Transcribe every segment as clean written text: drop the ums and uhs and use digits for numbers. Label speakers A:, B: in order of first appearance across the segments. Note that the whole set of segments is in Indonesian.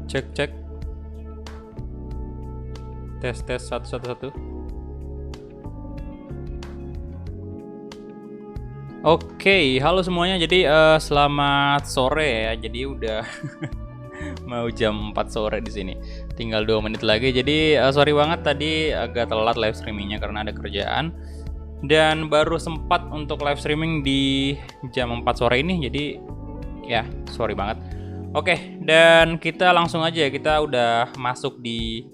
A: Cek cek. Tes tes satu satu satu. Oke, halo semuanya. Jadi selamat sore ya. Jadi udah mau jam 4 sore di sini. Tinggal 2 menit lagi. Jadi sorry banget tadi agak telat live streamingnya karena ada kerjaan. Dan baru sempat untuk live streaming di jam 4 sore ini. Jadi ya, sorry banget. Oke, dan kita langsung aja. Kita udah masuk di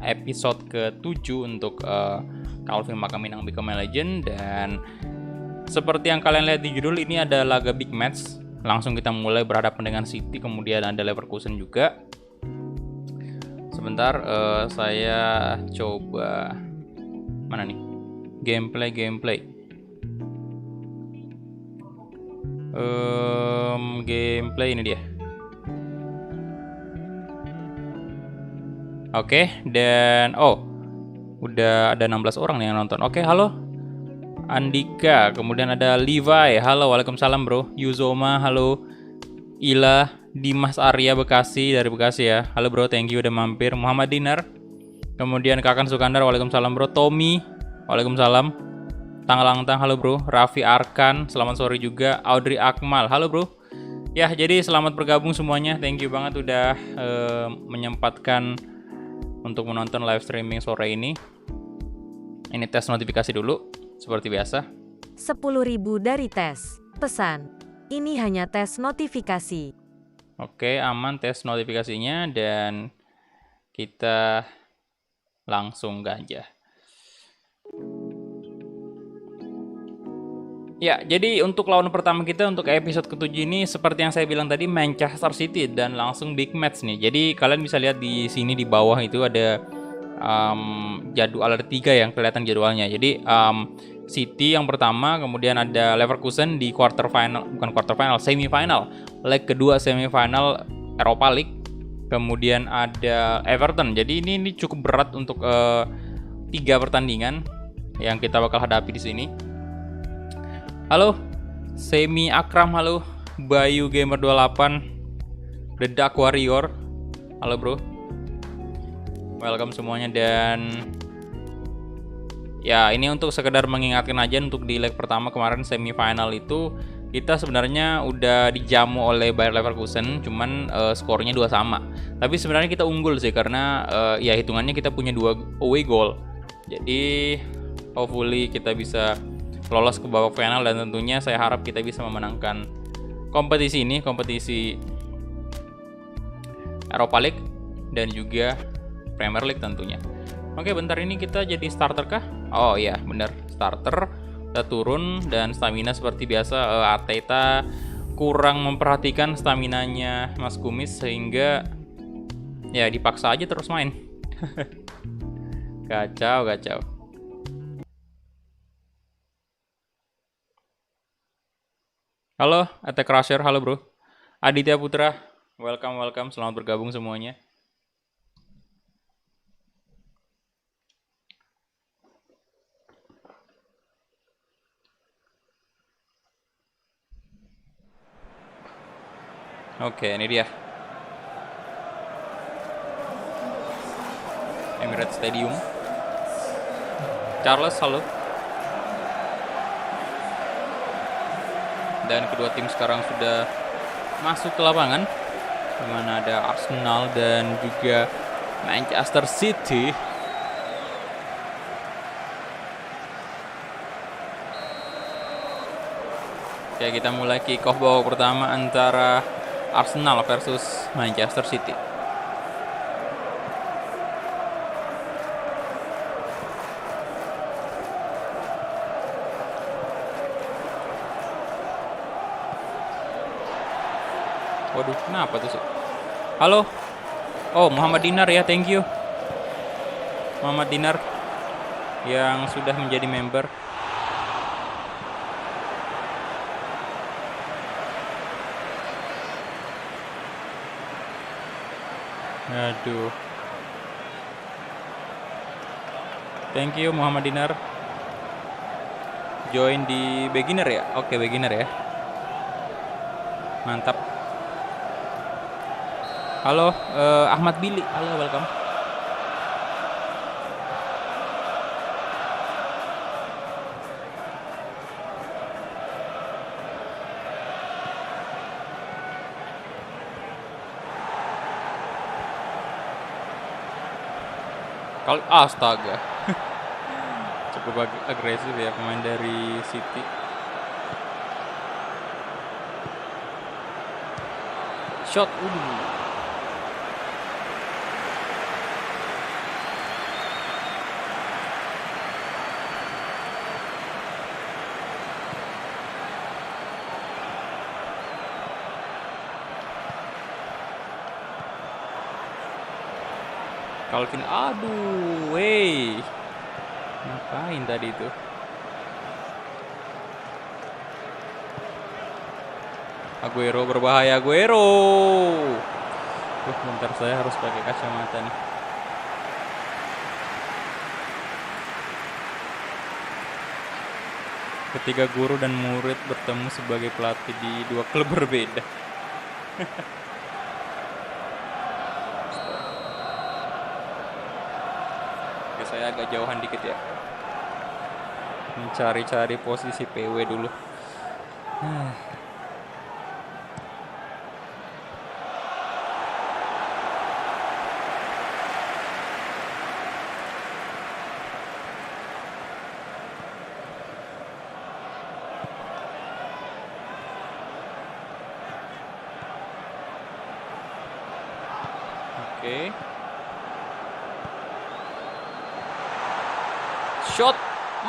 A: episode ke-7 untuk Calvin Makaminang Become a Legend. Dan seperti yang kalian lihat di judul, ini ada laga big match. Langsung kita mulai berhadapan dengan City, kemudian ada Leverkusen juga. Sebentar, saya coba mana nih? Gameplay. Gameplay ini dia. Oke, dan udah ada 16 orang nih yang nonton. Oke, halo. Andika, kemudian ada Levi, halo, waalaikumsalam bro. Yuzoma, halo. Ila, Dimas Arya Bekasi dari Bekasi ya, halo bro, thank you udah mampir. Muhammad Dinar, kemudian Kakan Sukandar, waalaikumsalam bro. Tommy, waalaikumsalam. Tanglang-tang, halo bro. Raffi Arkan, selamat sore juga. Audrey Akmal, halo bro. Ya, jadi selamat bergabung semuanya, thank you banget udah menyempatkan untuk menonton live streaming sore ini. Ini tes notifikasi dulu. Seperti biasa.
B: 10.000 dari tes. Pesan. Ini hanya tes notifikasi.
A: Oke, aman tes notifikasinya dan kita langsung ganja. Ya, jadi untuk lawan pertama kita untuk episode ke-7 ini seperti yang saya bilang tadi, Manchester City dan langsung big match nih. Jadi kalian bisa lihat di sini di bawah itu ada jadwal, ada 3 yang kelihatan jadwalnya. Jadi City yang pertama, kemudian ada Leverkusen di semifinal, leg kedua semifinal Europa League, kemudian ada Everton. Jadi ini cukup berat untuk 3 pertandingan yang kita bakal hadapi di sini. Halo Semi Akram, halo Bayu Gamer 28, The Dark Warrior, halo bro. Welcome semuanya, dan ya ini untuk sekedar mengingatkan aja untuk di leg pertama kemarin semifinal itu kita sebenarnya udah dijamu oleh Bayer Leverkusen, cuman skornya 2 sama. Tapi sebenarnya kita unggul sih karena ya hitungannya kita punya 2 away goal. Jadi hopefully kita bisa lolos ke babak final dan tentunya saya harap kita bisa memenangkan kompetisi ini, kompetisi Europa League dan juga Premier League tentunya. Oke, bentar ini kita jadi starter kah? Oh iya, bener, starter. Kita turun dan stamina seperti biasa. Arteta kurang memperhatikan staminanya Mas Kumis sehingga ya dipaksa aja terus main. Kacau. Halo, Attack Crusher, halo bro. Aditya Putra, welcome, selamat bergabung semuanya. Oke, ini dia Emirates Stadium. Charles, halo. Dan kedua tim sekarang sudah masuk ke lapangan, di mana ada Arsenal dan juga Manchester City. Oke, kita mulai kick off babak pertama antara Arsenal versus Manchester City. Waduh, kenapa tuh sih? Halo. Oh, Muhammad Dinar ya, thank you. Muhammad Dinar yang sudah menjadi member. Aduh. Thank you Muhammad Dinar. Join di beginner ya? Oke, beginner ya. Mantap. Halo, Ahmad Billy. Halo, welcome. Kalau astaga. Cukup agresif ya pemain dari City. Shot. Calvin, aduh, wey, ngapain tadi itu? Aguero berbahaya, Aguero. Bentar, saya harus pakai kacamata nih. Ketika guru dan murid bertemu sebagai pelatih di dua klub berbeda. Saya agak jauhan dikit ya, mencari-cari posisi PW dulu. Oke. Shot,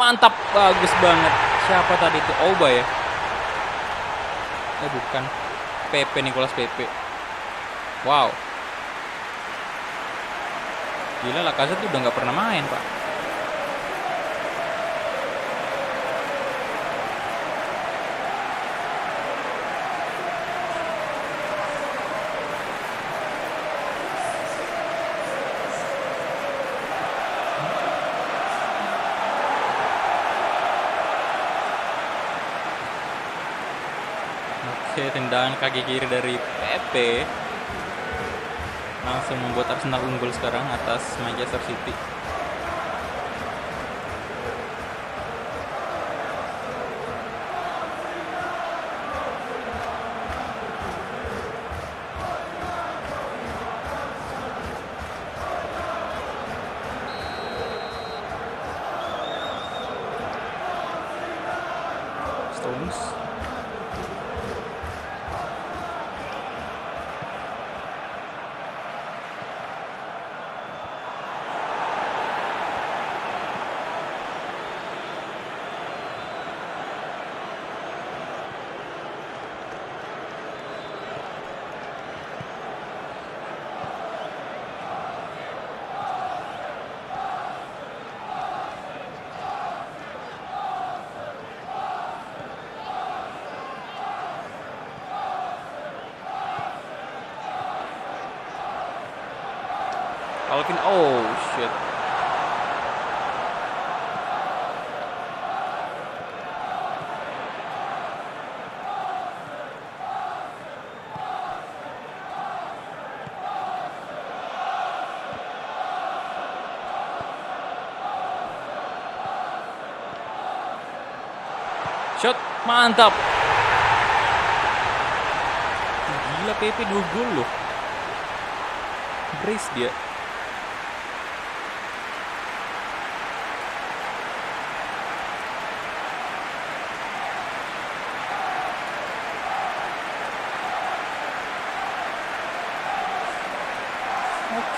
A: mantap, bagus banget. Siapa tadi itu? Oba ya? Bukan. Pepe, Nicolas Pepe. Wow. Gila, Lacazette tuh udah nggak pernah main, Pak. Tendangan kaki kiri dari Pepe langsung membuat Arsenal unggul sekarang atas Manchester City. Stones. Calvin, oh shit. Shot, mantap. Gila, PP 2 gol loh. Brace dia.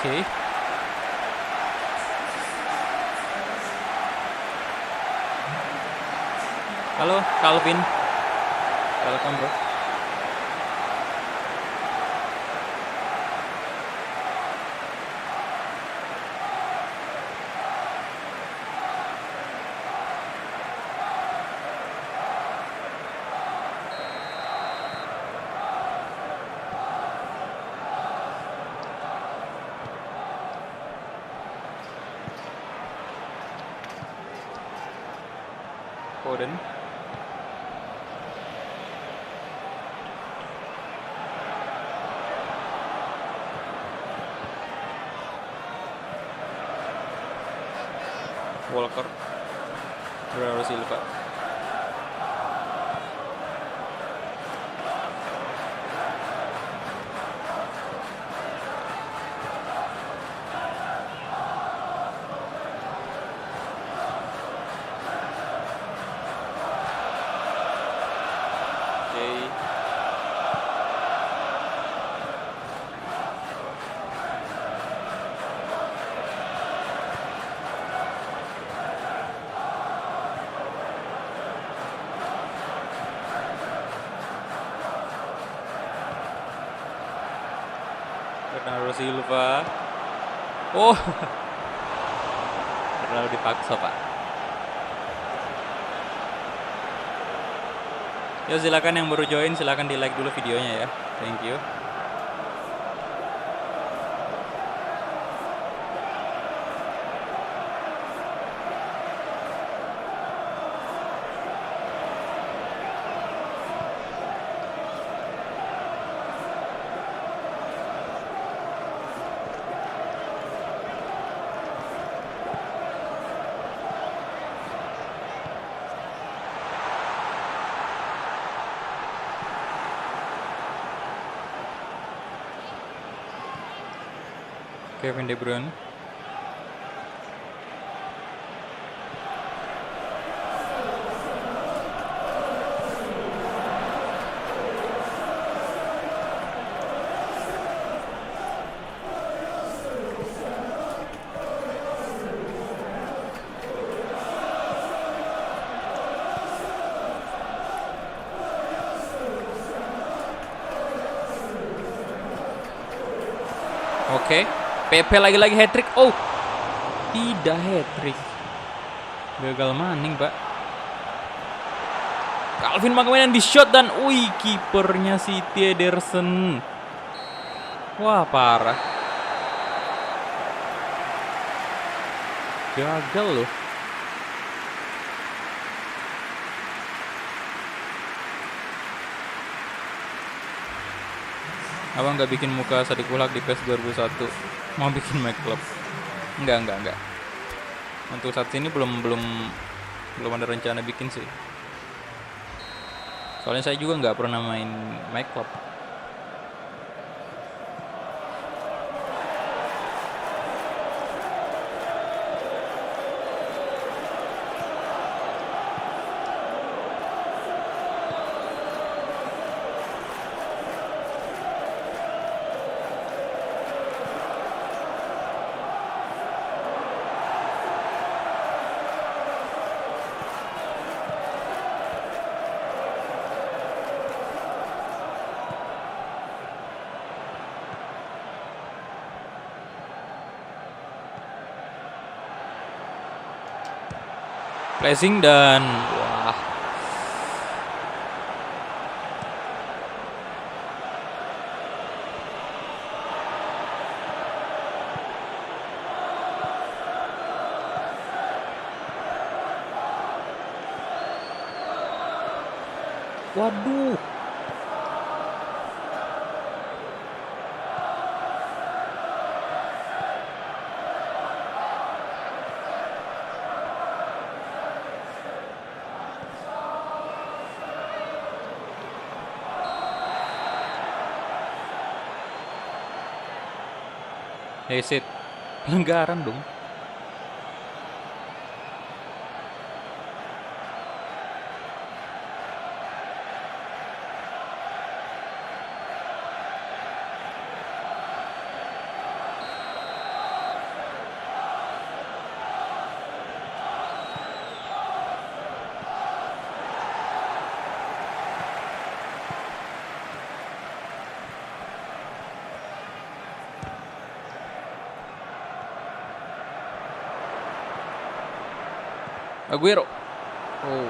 A: Oke. Halo, Calvin. Welcome, bro. Foden. Walker, Bernardo Silva. Bernardo Silva. Oh, terlalu dipaksa pak. Ya silakan yang baru join, silakan di like dulu videonya ya. Thank you. Kevin De Bruyne. Oke. Pepe lagi-lagi hat-trick. Oh, tidak hat-trick. Gagal maning, Pak. Calvin Makamenen di shot dan kipernya City Ederson. Wah, parah. Gagal loh. Abang nggak bikin muka Sadik Ulak di PES 2001. Mau bikin My Club? Enggak. Untuk saat ini belum ada rencana bikin sih. Soalnya saya juga nggak pernah main My Club. Pressing dan wah. Waduh. Hesit, pelanggaran dong. Aguero. Oh.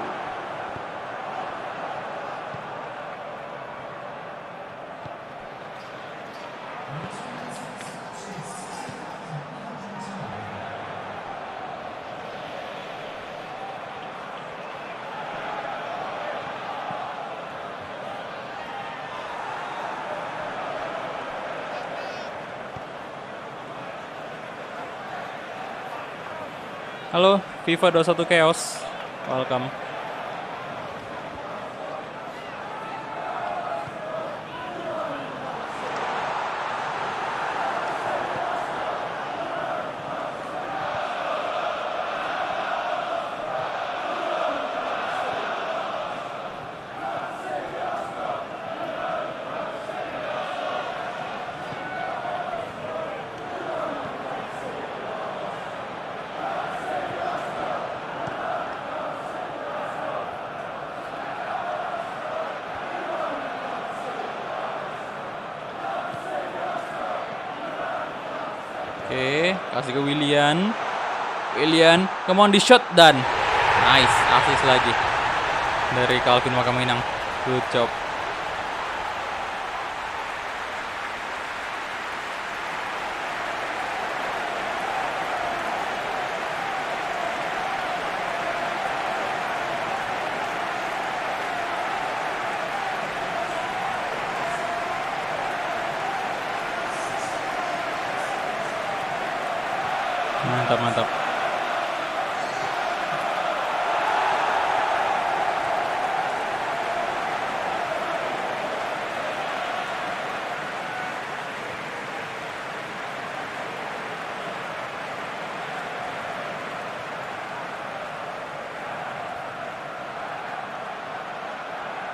A: Halo. FIFA 21 Chaos. Welcome. Oke, kasih ke Willian. Willian, come on di shot dan nice, assist lagi dari Calvin Makaminang. Good job. Mantap, mantap.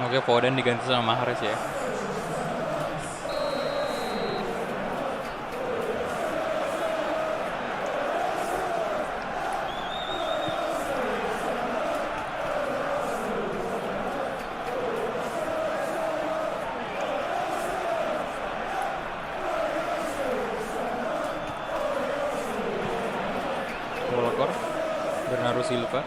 A: Oke, Foden diganti sama Mahrez ya. Walker, Bernardo Silva.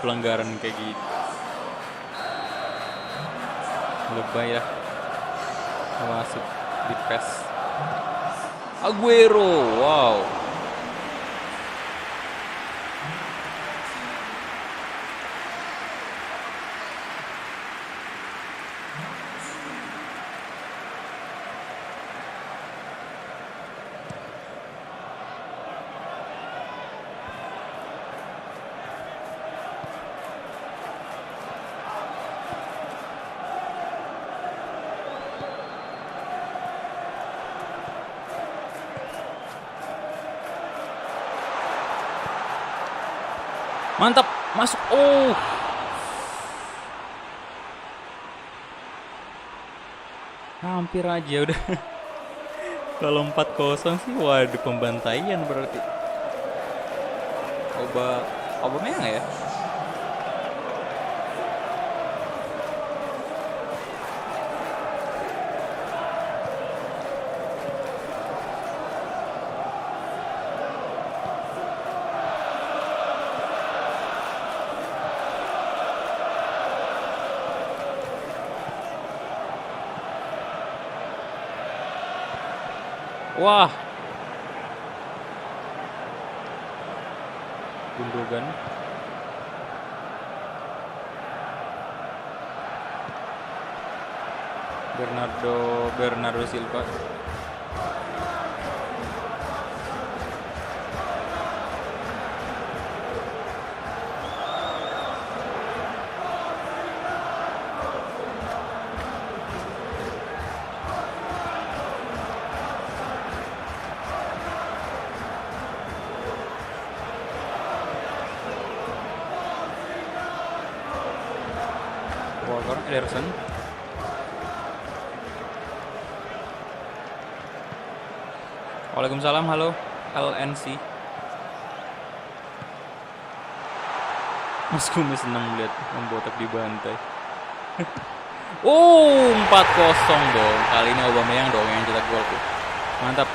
A: Pelanggaran kayak gitu. Lebay ya. Masuk di PES. Aguero, wow. Mantap, masuk. Oh. Hampir aja udah. Kalau 4-0 sih waduh pembantaian berarti. Aubameyang ya? Wah. Gundogan. Bernardo Silva. Walker, Ederson. Waalaikumsalam, halo LNC. Mas Kumis senang melihat membotak di bantai. Oh, 4-0 dong. Kali ini Aubameyang dong yang cetak gol tuh. Mantap.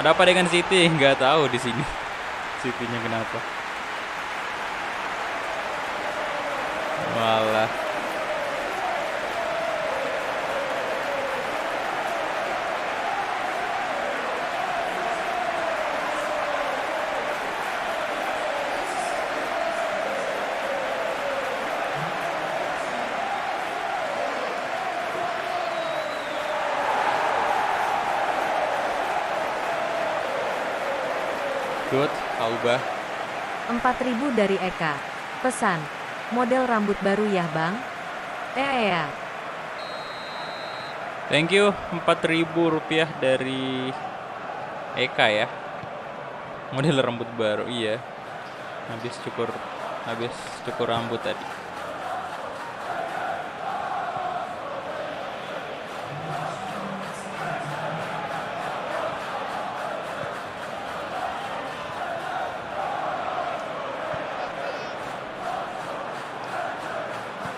A: Ada apa dengan City? Nggak tahu di sini. City-nya kenapa? Walah. Good, Auba.
B: 4.000 dari Eka. Pesan. Model rambut baru ya bang? Ya.
A: Thank you, 4.000 rupiah dari Eka ya. Model rambut baru, iya. Habis cukur rambut tadi.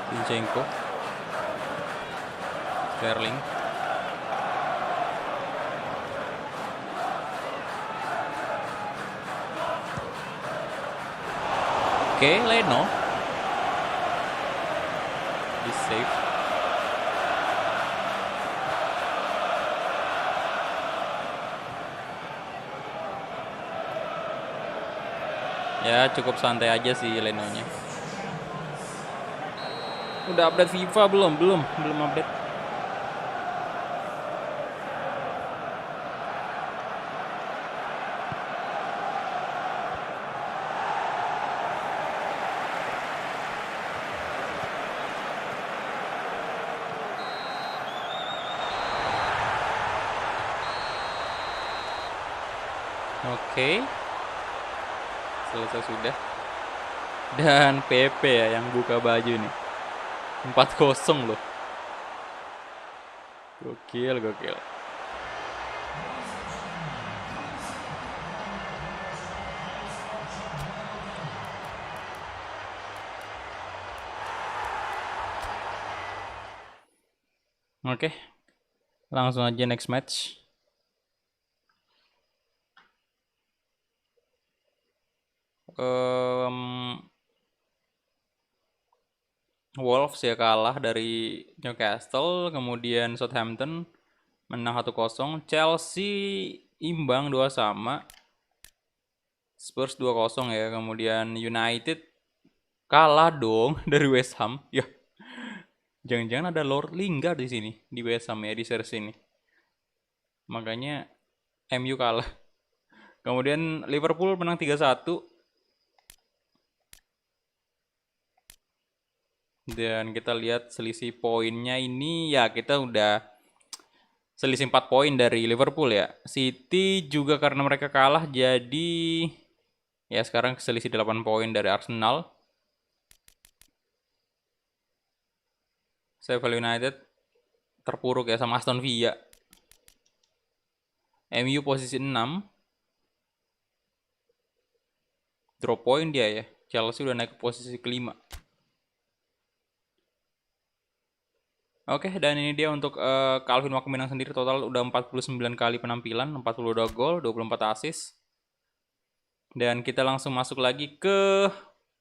A: Zinchenko, Sterling, oke, Leno, di save. Ya cukup santai aja sih Lenonya. Udah update FIFA belum update. Oke. Selesai sudah. Dan PP ya yang buka baju nih. 4-0 loh. Gokil. Oke. Langsung aja next match. Wolves ya kalah dari Newcastle, kemudian Southampton menang 1-0, Chelsea imbang 2-2, Spurs 2-0 ya, kemudian United kalah dong dari West Ham. Ya. Jangan-jangan ada Lord Lingard di sini, di West Ham ya, di series ini. Makanya MU kalah. Kemudian Liverpool menang 3-1. Dan kita lihat selisih poinnya ini ya kita udah selisih 4 poin dari Liverpool ya. City juga karena mereka kalah jadi ya sekarang selisih 8 poin dari Arsenal. Sheffield United terpuruk ya sama Aston Villa. MU posisi 6. Drop poin dia ya. Chelsea udah naik ke posisi kelima. Oke, dan ini dia untuk Calvin Wakminang sendiri total udah 49 kali penampilan, 42 gol, 24 assist. Dan kita langsung masuk lagi ke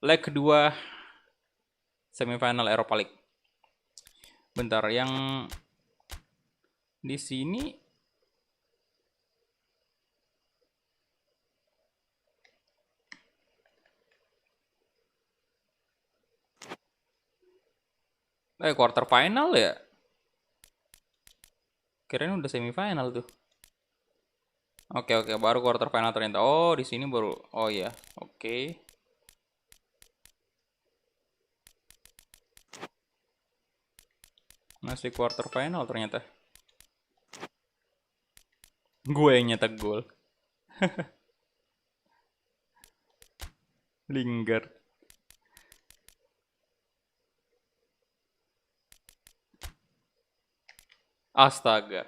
A: leg kedua semifinal Europa League. Bentar, yang di sini quarter final ya? Kirain udah semifinal tuh. Oke, baru quarter final ternyata. Oh, di sini baru. Oh ya, oke. Masih quarter final ternyata. Gue yang nyetak gol. Lingard. Astaga.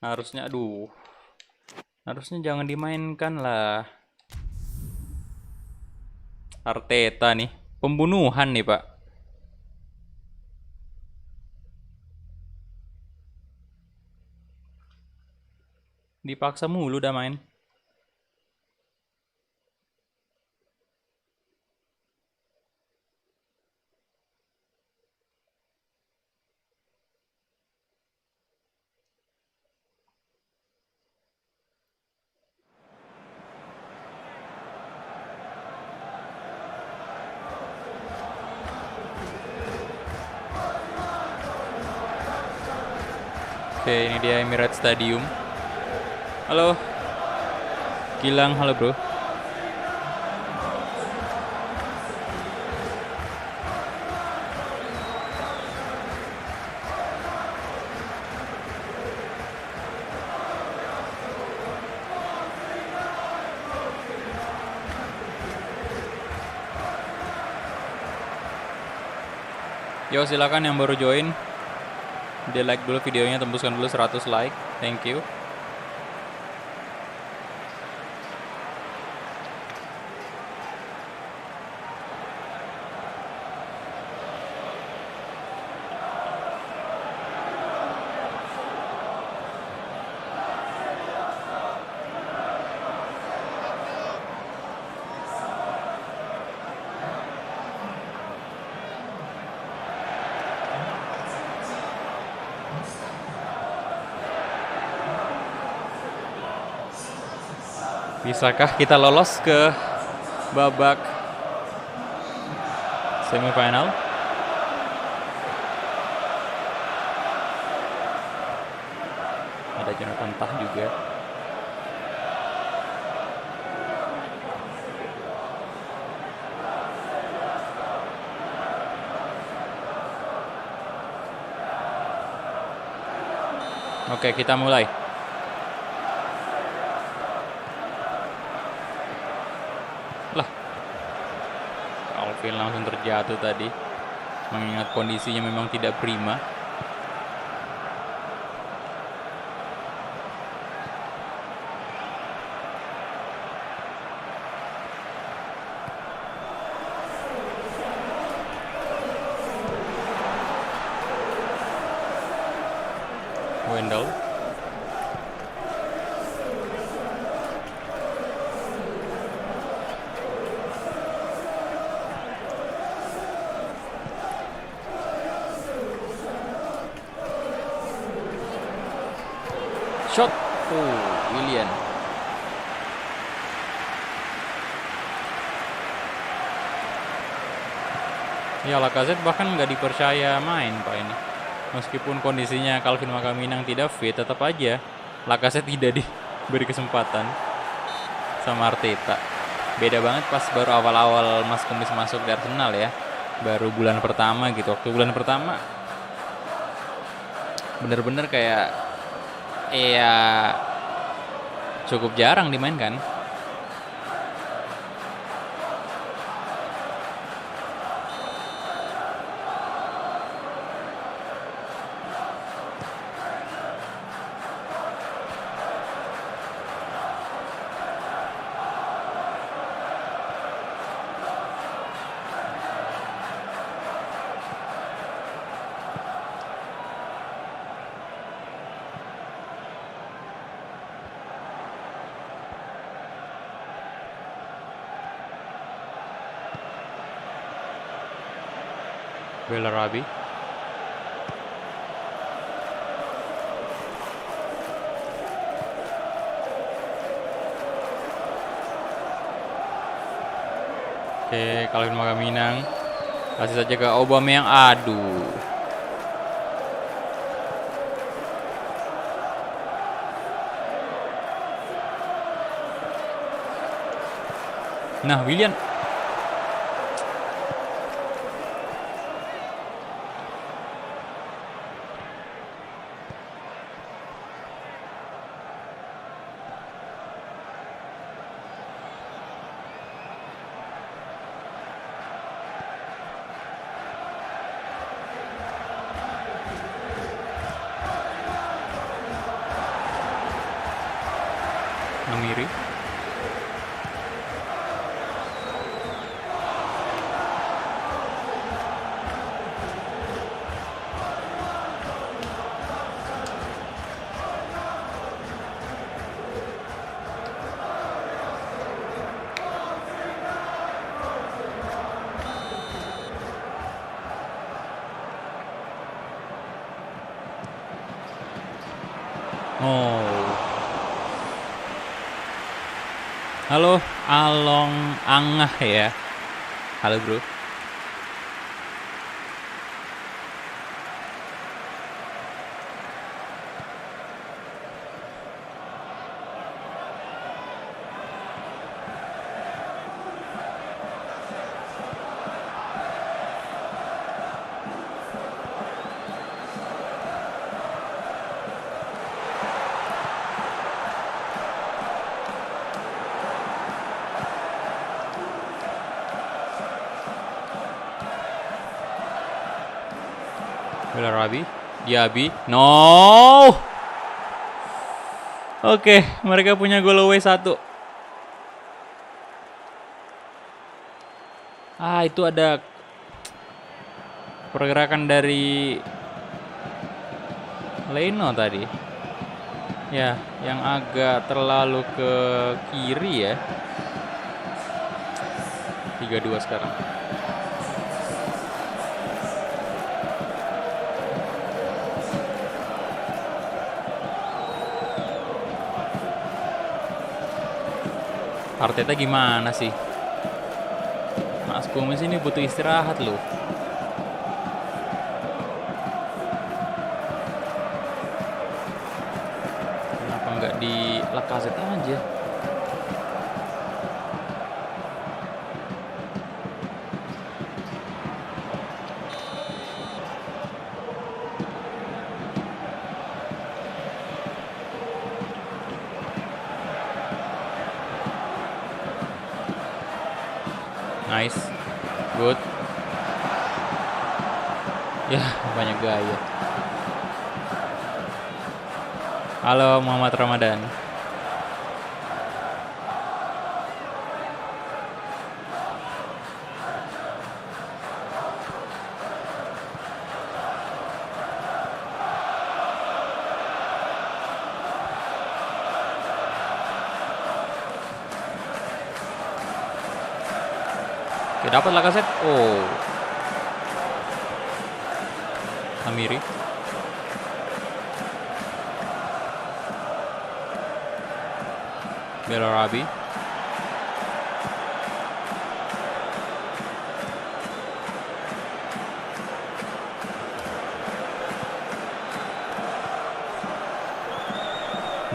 A: Harusnya jangan dimainkan lah. Arteta nih, pembunuhan nih, Pak. Dipaksa mulu udah main. Oke, ini dia Emirates Stadium. Halo. Gilang, halo bro. Yo, silakan yang baru join, di like dulu videonya, tembuskan dulu 100 like. Thank you. Bisakah kita lolos ke babak semifinal? Ada Jonathan Tah juga. Oke, kita mulai. Calvin langsung terjatuh tadi, mengingat kondisinya memang tidak prima. Wendell. Shot. Willian. Ya, Lacazette bahkan nggak dipercaya main Pak ini. Meskipun kondisinya Calvin Makaminang tidak fit, tetap aja Lacazette tidak diberi kesempatan sama Arteta. Beda banget pas baru awal-awal Mas Kumis masuk di Arsenal ya. Baru bulan pertama gitu. Waktu bulan pertama bener-bener kayak cukup jarang dimainkan. Bellarabi. Oke, Calvin Makaminang kasih saja ke Aubameyang. Aduh. Nah, Willian. Namiri. Oh. Halo, Along Angah ya. Halo bro. Bellarabi, Diaby, no. Oke, mereka punya goal away 1. Itu ada pergerakan dari Leno tadi. Ya, yang agak terlalu ke kiri ya. 3-2 sekarang. Arteta gimana sih? Mas Gomez ini butuh istirahat loh. Kenapa nggak di Lacazette aja? Nice, good. Ya, banyak gaya. Halo Muhammad Ramadan. Oke, dapat Lacazette. Oh. Amiri. Bellarabi.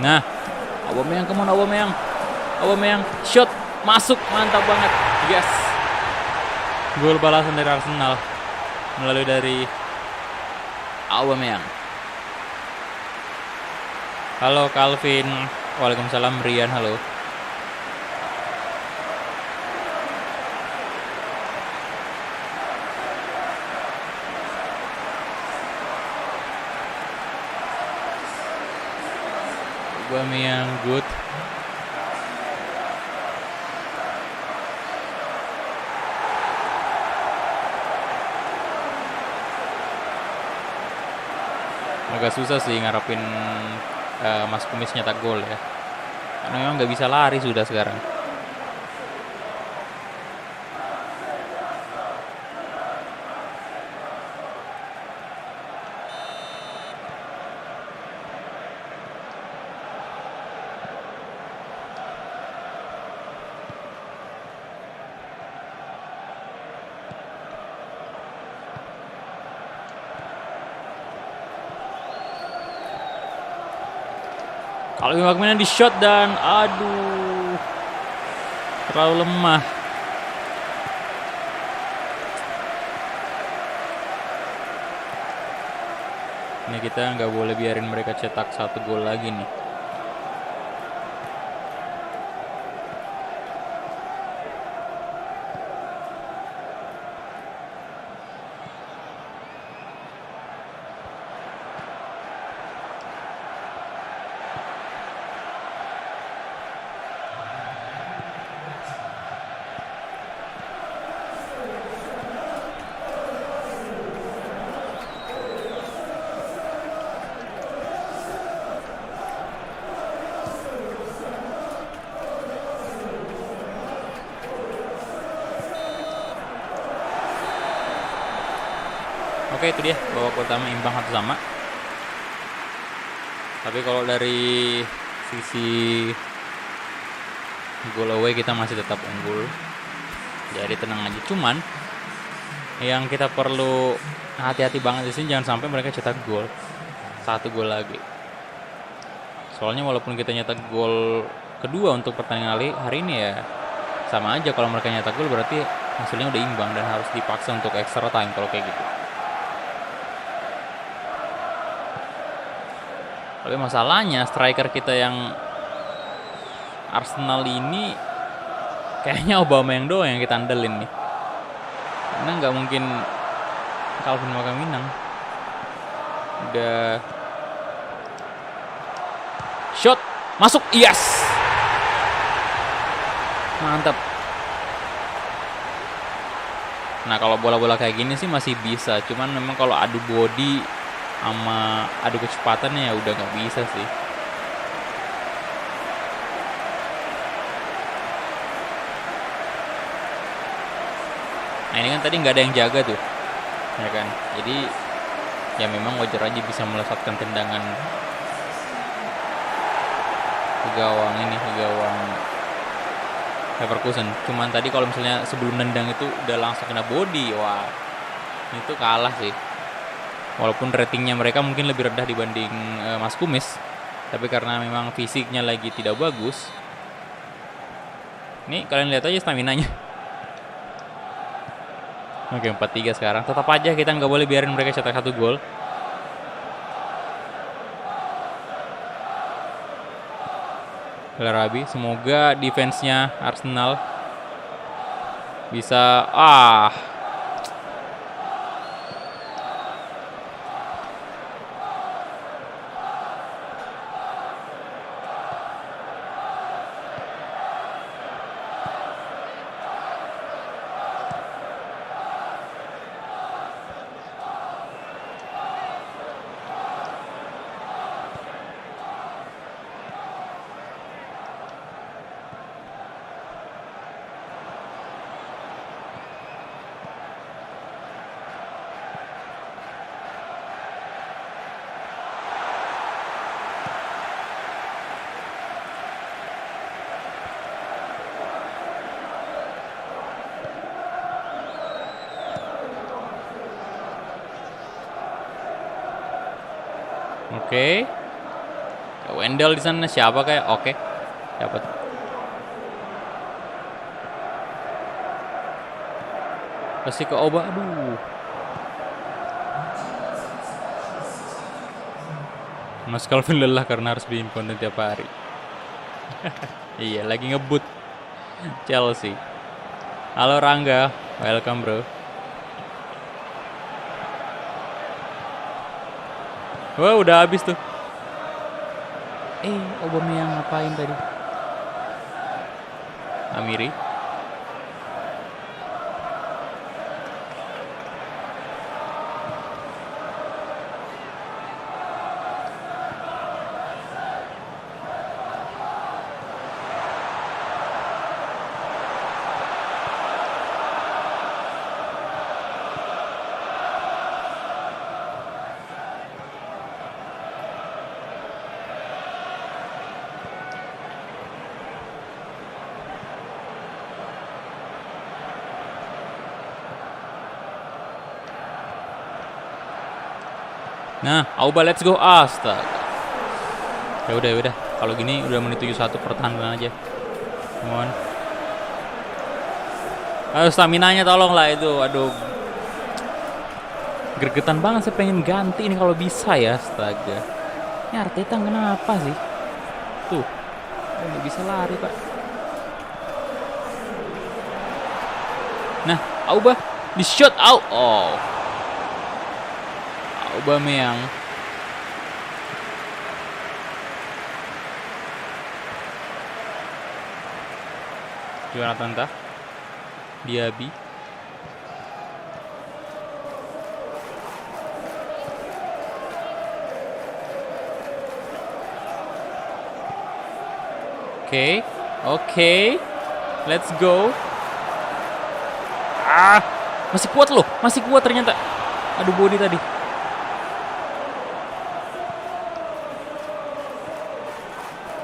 A: Nah, Aubameyang, kemana Aubameyang? Aubameyang, shot, masuk, mantap banget. Yes. Gol balasan dari Arsenal melalui dari Aubameyang. Halo Calvin. Waalaikumsalam Rian, halo. Aubameyang good. Agak susah sih ngarepin Mas Kumis nyetak gol ya. Karena memang nggak bisa lari sudah sekarang. Kalau Maguire di shot dan aduh terlalu lemah. Ini kita nggak boleh biarin mereka cetak 1 gol lagi nih. Oke, itu dia babak pertama imbang 1-1. Tapi kalau dari sisi goal away kita masih tetap unggul. Jadi tenang aja. Cuman yang kita perlu hati-hati banget di sini jangan sampai mereka cetak gol. 1 gol lagi. Soalnya walaupun kita nyetak gol kedua untuk pertandingan hari ini ya sama aja, kalau mereka nyetak gol berarti hasilnya udah imbang dan harus dipaksa untuk extra time kalau kayak gitu. Tapi masalahnya striker kita yang Arsenal ini kayaknya Aubameyang doang yang kita andelin nih. Karena nggak mungkin Calvin Minang. Udah. Shot. Masuk. Yes. Mantap. Nah, kalau bola-bola kayak gini sih masih bisa. Cuman memang kalau adu body sama adu kecepatannya ya udah nggak bisa sih. Nah, ini kan tadi nggak ada yang jaga tuh, ya kan? Jadi ya memang wajar aja bisa melesatkan tendangan ke gawang ini, ke gawang Leverkusen. Cuman tadi kalau misalnya sebelum nendang itu udah langsung kena body, wah itu kalah sih. Walaupun ratingnya mereka mungkin lebih rendah dibanding Mas Kumis, tapi karena memang fisiknya lagi tidak bagus. Nih kalian lihat aja stamina-nya. Oke, 4-3 sekarang. Tetap aja kita nggak boleh biarin mereka cetak 1 gol. Larabi, semoga defense-nya Arsenal bisa Oke. Wendell di sana siapa kayak? Oke. Dapat. Kasih ke Oba. Aduh. Mas Calvin lelah karena harus bikin konten tiap hari. Iya, lagi ngebut Chelsea. Halo Rangga, welcome bro. Wah, udah habis tuh. Aubameyang ngapain tadi? Amiri. Nah, Auba let's go. Astaga. Ya udah. Kalau gini udah menit 71 pertahanan aja. Come on. Ayo stamina-nya tolong lah itu. Aduh. Gregetan banget, saya pengen ganti ini kalau bisa ya. Astaga. Ini Arteta kenapa sih? Tuh. Nggak bisa lari, Pak. Nah, Auba di shot out. Oh. Aubameyang. Jonathan Tah. Diaby. Oke. Let's go. Masih kuat loh. Masih kuat ternyata. Aduh, body tadi.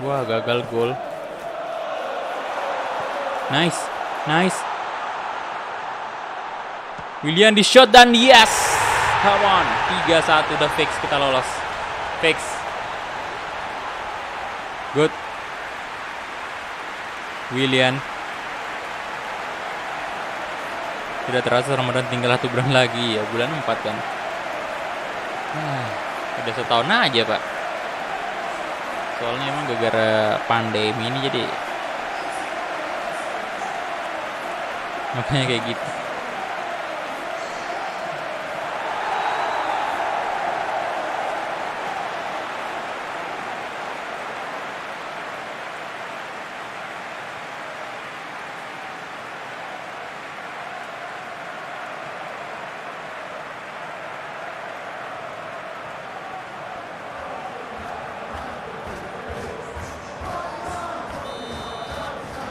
A: Wah, gagal gol. Nice. Willian di shot dan yes. Come on. 3-1 udah fix, kita lolos. Fix. Good. Willian. Tidak terasa Ramadan tinggal 1 bulan lagi ya, bulan 4 kan. Udah setahun aja, Pak. Soalnya emang gara-gara pandemi ini jadi makanya kayak gitu.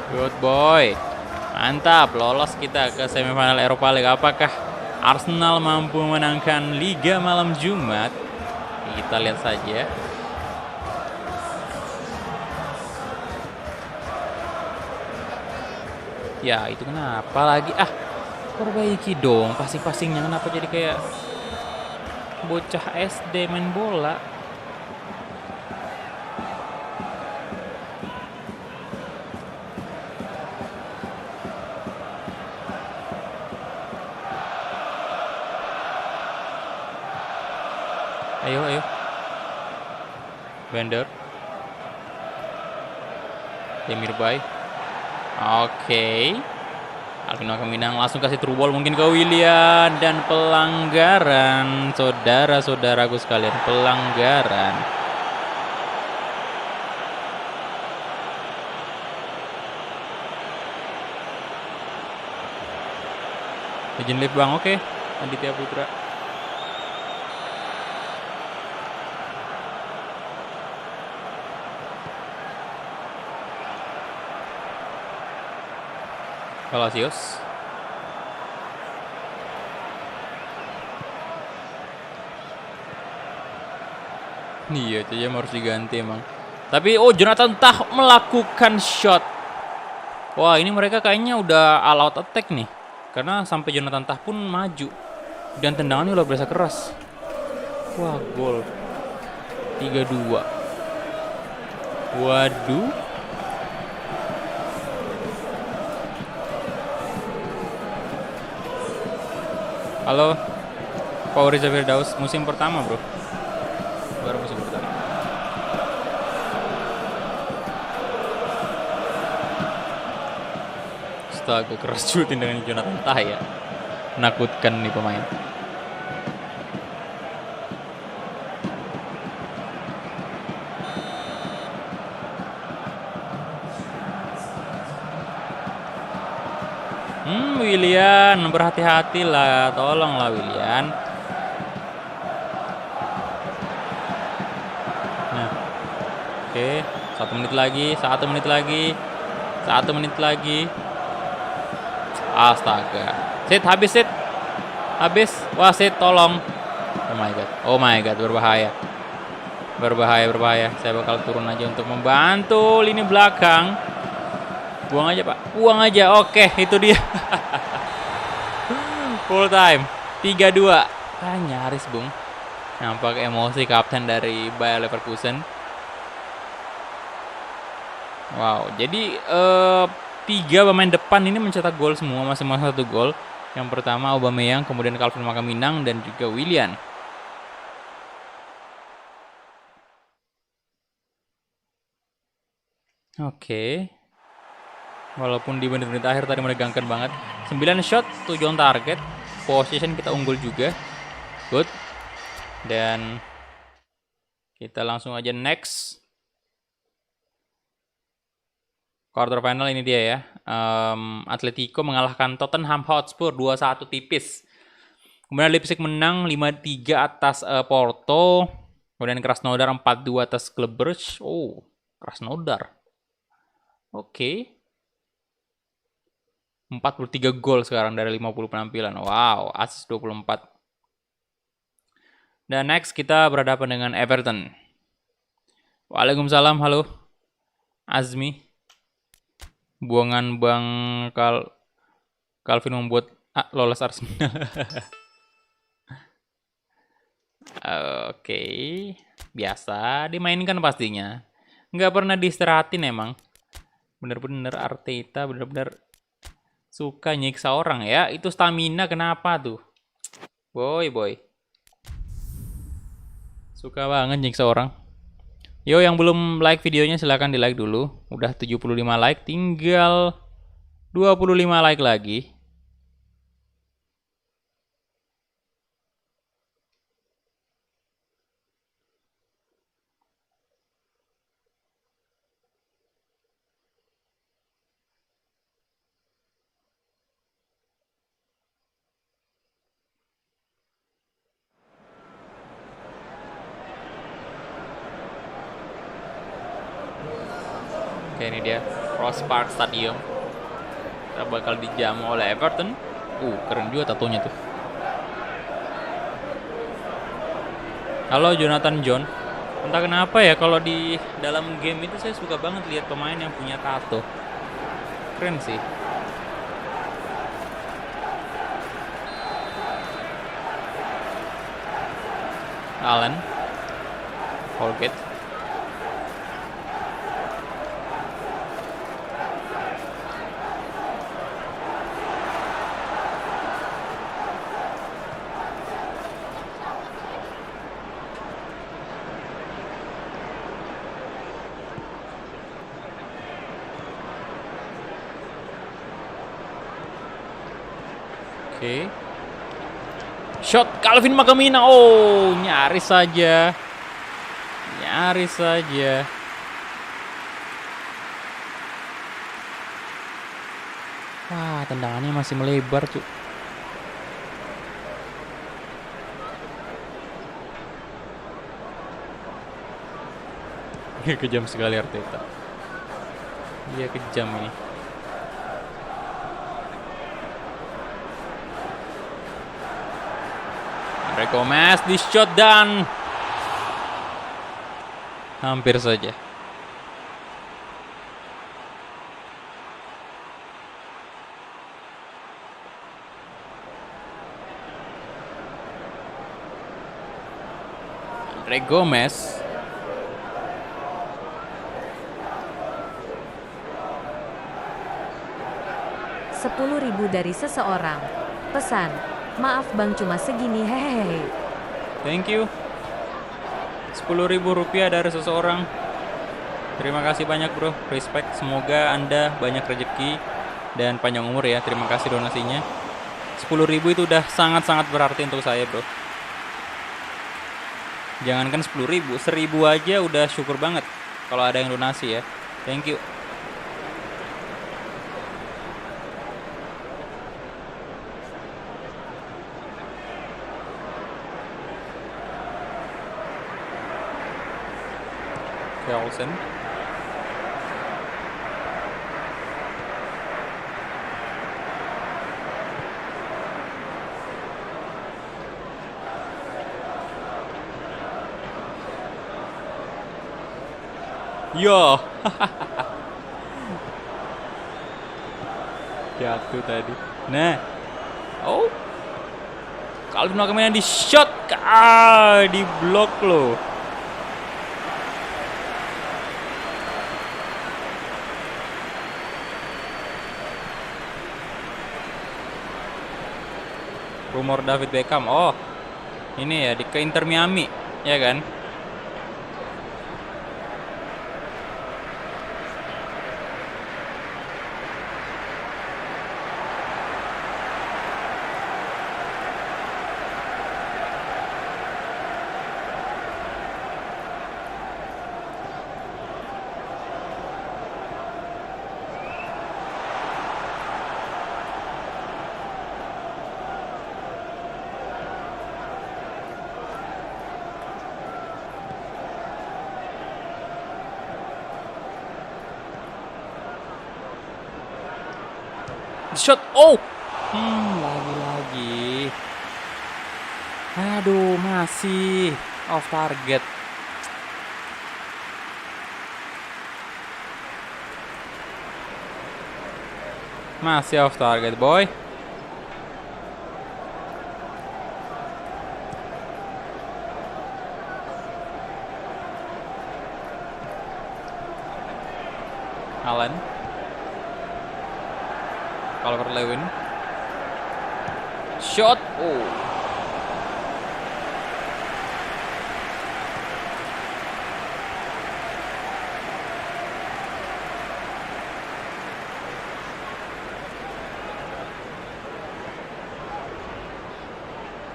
A: Good boy. Mantap, lolos kita ke semifinal Eropa League. Apakah Arsenal mampu memenangkan Liga malam Jumat? Kita lihat saja. Ya, itu kenapa lagi? Perbaiki dong passing-passingnya. Kenapa jadi kayak bocah SD main bola? Ayo, ayo. Bender. Demirbay. Oke. Alvin Makaminang langsung kasih true ball mungkin ke Willian. Dan pelanggaran. Saudara-saudaraku sekalian, pelanggaran. Legend live bang, oke. Aditya Putra. Palacios. Iya, Cem harus diganti emang. Tapi Jonathan Tah melakukan shot. Wah, ini mereka kayaknya udah all out attack nih. Karena sampai Jonathan Tah pun maju. Dan tendangannya luar biasa keras. Wah, gol. 3-2. Waduh. Halo, Pak Riza Firdaus, musim pertama bro. Baru musim pertama. Astaga, keras juga tendangan Jonathan Tah ya. Menakutkan nih pemain. Willian, berhati-hatilah, tolonglah Willian. Nah, oke, 1 menit lagi, 1 menit lagi, 1 menit lagi. Astaga, Sid, habis Sid, habis, wah Sid, tolong. Oh my god, berbahaya, berbahaya. Saya bakal turun aja untuk membantu lini belakang. Buang aja pak, buang aja. Oke, itu dia. Full time 3-2. Nyaris bung. Nampak emosi kapten dari Bayer Leverkusen. Wow, jadi 3 pemain depan ini mencetak gol semua, masing-masing 1 gol. Yang pertama Aubameyang, kemudian Calvin Makaminang, dan juga Willian. Oke. Walaupun di menit-menit akhir tadi menegangkan banget. 9 shot, 7 on target. Possession kita unggul juga. Good. Dan kita langsung aja next. Quarter final ini dia ya. Atletico mengalahkan Tottenham Hotspur 2-1 tipis. Kemudian Leipzig menang 5-3 atas Porto. Kemudian Krasnodar 4-2 atas Club Brugge. Oh, Krasnodar. Oke. 43 gol sekarang dari 50 penampilan. Wow, assist 24. Dan next kita berhadapan dengan Everton. Waalaikumsalam, halo. Azmi. Buangan Bang Calvin membuat lolos Arsenal. Oke. Biasa dimainkan pastinya. Nggak pernah diistirahatin emang. Bener-bener Arteta bener-bener suka nyiksa orang ya. Itu stamina kenapa tuh? Boy. Suka banget nyiksa orang. Yo, yang belum like videonya silahkan di like dulu. Udah 75 like, tinggal 25 like lagi. Oke, ini dia. Ross Park Stadium. Kita bakal dijamu oleh Everton. Keren juga tatonya tuh. Halo Jonathan John. Entah kenapa ya kalau di dalam game itu saya suka banget lihat pemain yang punya tato. Keren sih. Allen, Holgate. Oke. Shot Calvin Makamina. Nyaris saja. Nyaris saja. Wah, tendangannya masih melebar, cuy. Kejam sekali Arteta. Dia kejam ini. Gomez di shot dan hampir saja. Gomez.
B: Rp10.000 dari seseorang. Pesan. Maaf bang, cuma segini, hehehe.
A: Thank you. Rp10.000 dari seseorang. Terima kasih banyak bro, respect. Semoga Anda banyak rezeki dan panjang umur ya. Terima kasih donasinya. 10.000 itu udah sangat-sangat berarti untuk saya bro. Jangankan 10.000, 1.000 aja udah syukur banget kalau ada yang donasi ya. Thank you. Olsen. Yo. Jatuh tadi. Nah. Calvin Makamina di shot. Di blok loh. Rumor David Beckham. Ini ya ke Inter Miami, ya kan? Shot. Lagi-lagi. Aduh, masih off target. Masih off target, boy. Allen. Calvert-Lewin. Shot.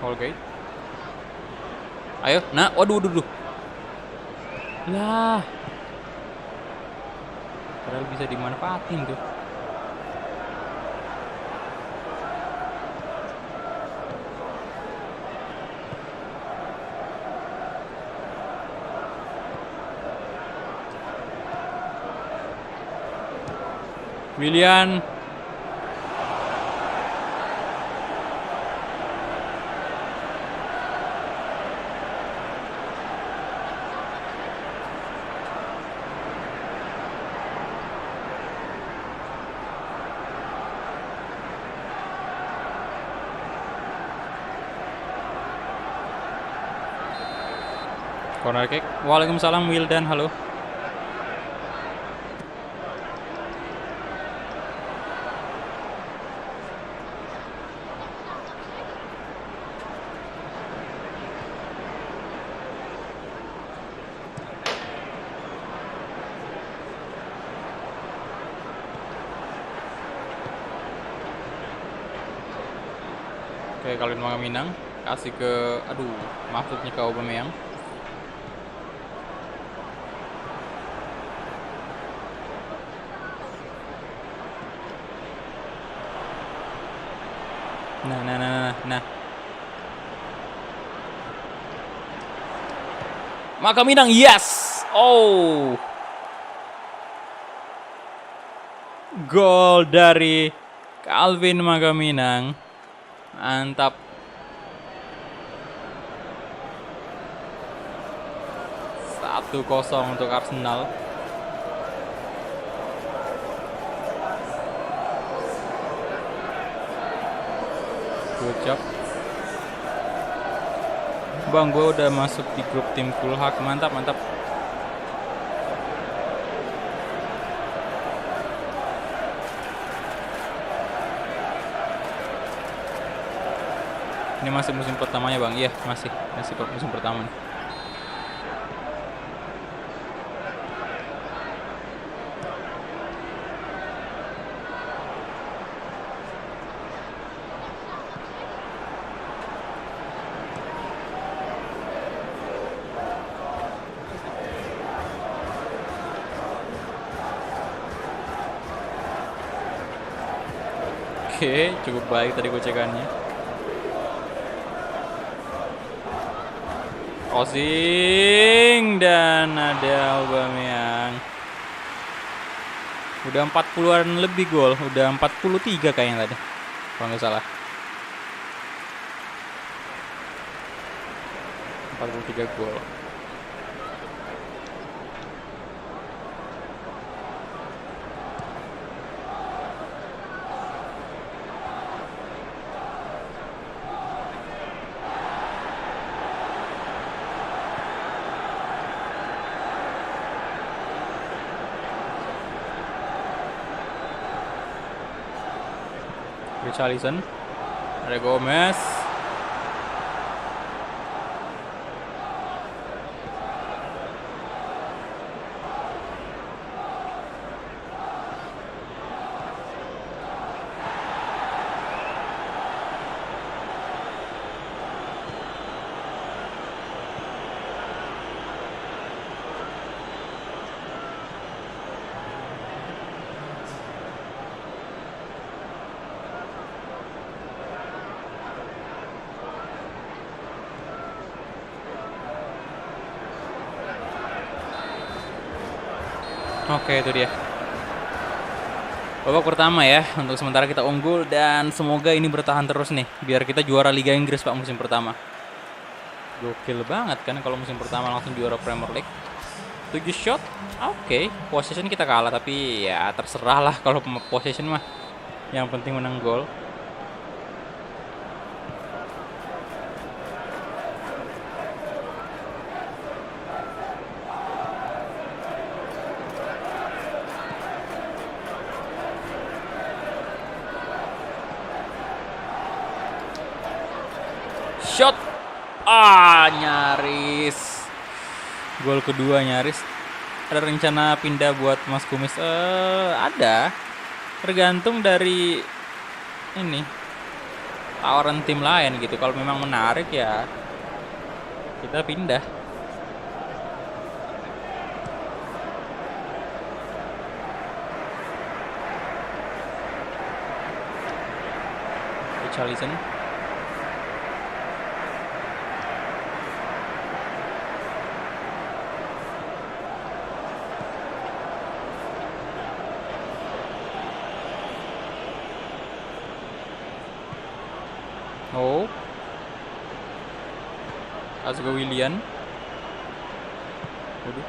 A: Holgate. Ayo, waduh. Lah. Padahal bisa dimanfaatin tuh. Willian. Corner kick. Waalaikumsalam Wildan, halo. Oke, Calvin Minang kasih ke, aduh, maksudnya ke Aubameyang. Nah. Maka Minang, yes. Oh. Gol dari Calvin Magaminang. Mantap. Satu 0 untuk Arsenal. Good job. Bang, gue udah masuk di grup tim Kulhak. Mantap. Ini masih musim pertamanya, Bang. Iya, masih musim pertama nih. Oke, cukup baik tadi gocekannya. Crossing dan ada Aubameyang. Udah 40-an lebih gol, udah 43 kayaknya tadi, kalau nggak salah. 43 gol. Richarlison, ada Gomez, Oke, itu dia. Babak pertama ya, untuk sementara kita unggul dan semoga ini bertahan terus nih, biar kita juara Liga Inggris Pak musim pertama. Gokil banget kan kalau musim pertama langsung juara Premier League. 7 shot, oke. Possession kita kalah tapi ya terserah lah kalau possession mah. Yang penting menang gol. Shot. Nyaris. Gol kedua nyaris. Ada rencana pindah buat Mas Kumis? Ada. Tergantung dari ini tawaran tim lain gitu. Kalau memang menarik ya kita pindah. Richarlison. Oh. Asgo Willian. Waduh.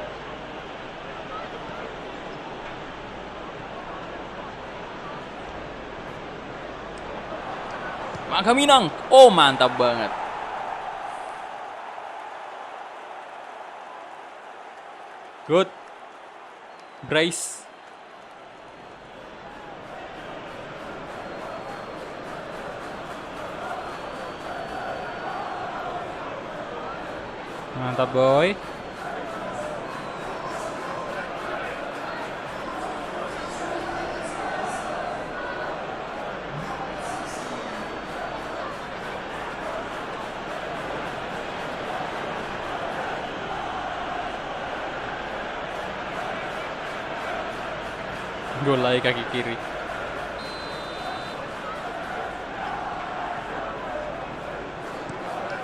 A: Maka Minang. Oh, mantap banget. Good. Bryce. Mantap, boy. Gol lagi kaki kiri.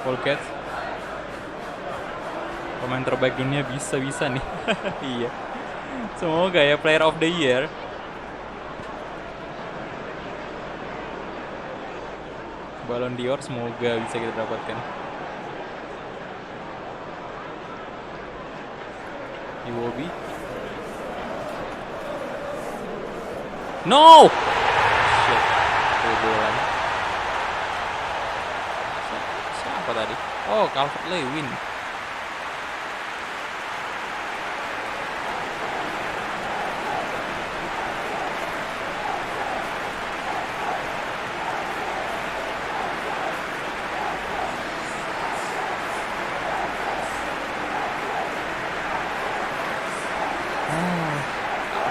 A: Polkets. Pemain terbaik dunia bisa-bisa nih. Iya. Semoga ya Player of the Year. Ballon d'Or semoga bisa kita dapatkan. Iwobi. No! Shit. Kebobolan. Siapa tadi? Oh, Calvert-Lewin.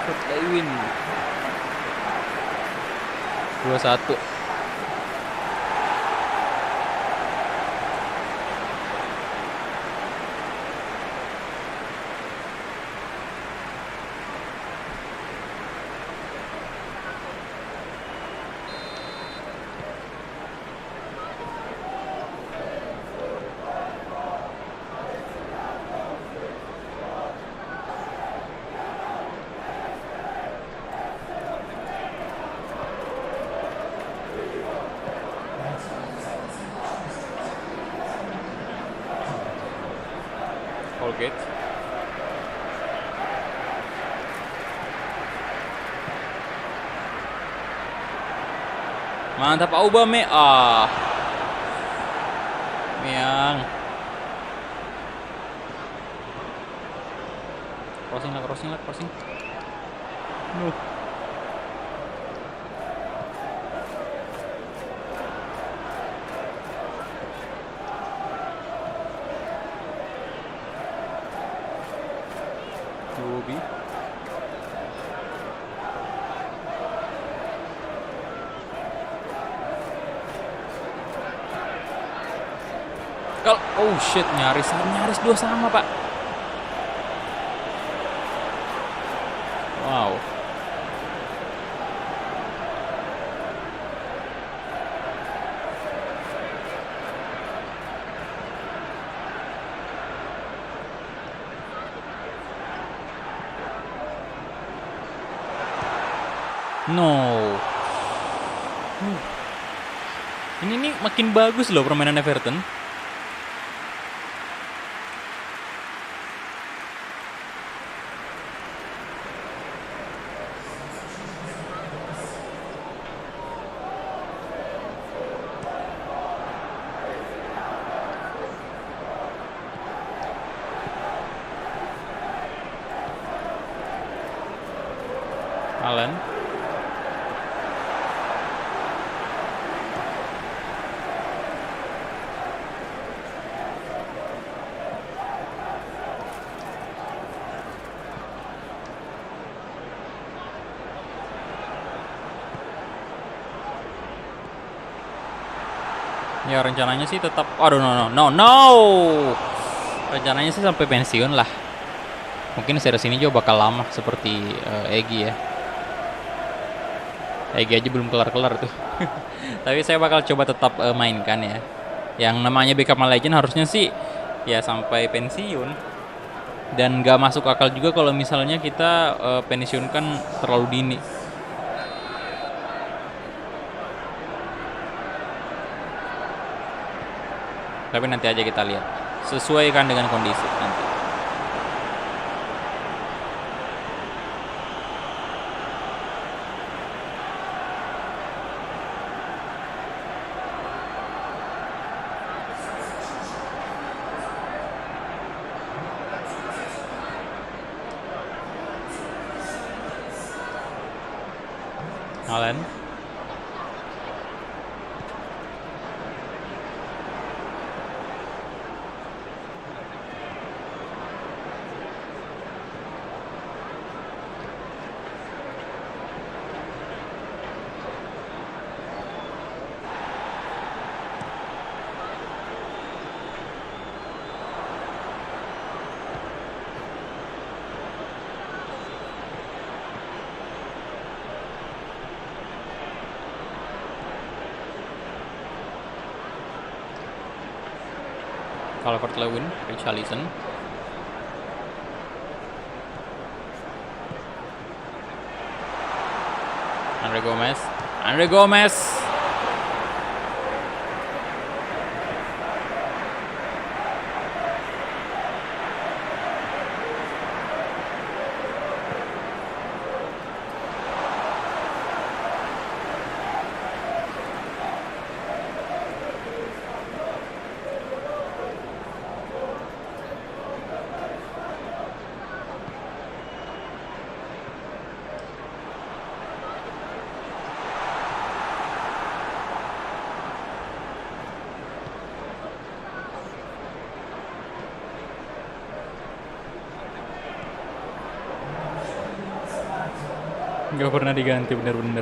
A: Calvert-Lewin. 2-1. Colgate. Mantap Aubame. Miang. Crossing. Iwobi. Oh shit, nyaris 2 sama, Pak. Wow. No. Ini nih makin bagus loh permainan Everton. Allen. Ya rencananya sih tetap. Aduh, no. Rencananya sih sampai pensiun lah. Mungkin series ini juga bakal lama seperti Egy ya. Egy aja belum kelar tuh. Tapi saya bakal coba tetap mainkan ya. Yang namanya Beckham Legend harusnya sih ya sampai pensiun. Dan gak masuk akal juga kalau misalnya kita pensiunkan terlalu dini. Tapi nanti aja kita lihat. Sesuaikan dengan kondisi nanti. Alan. Calvert-Lewin, Richarlison. Andre Gomez. Nggak pernah diganti bener-bener.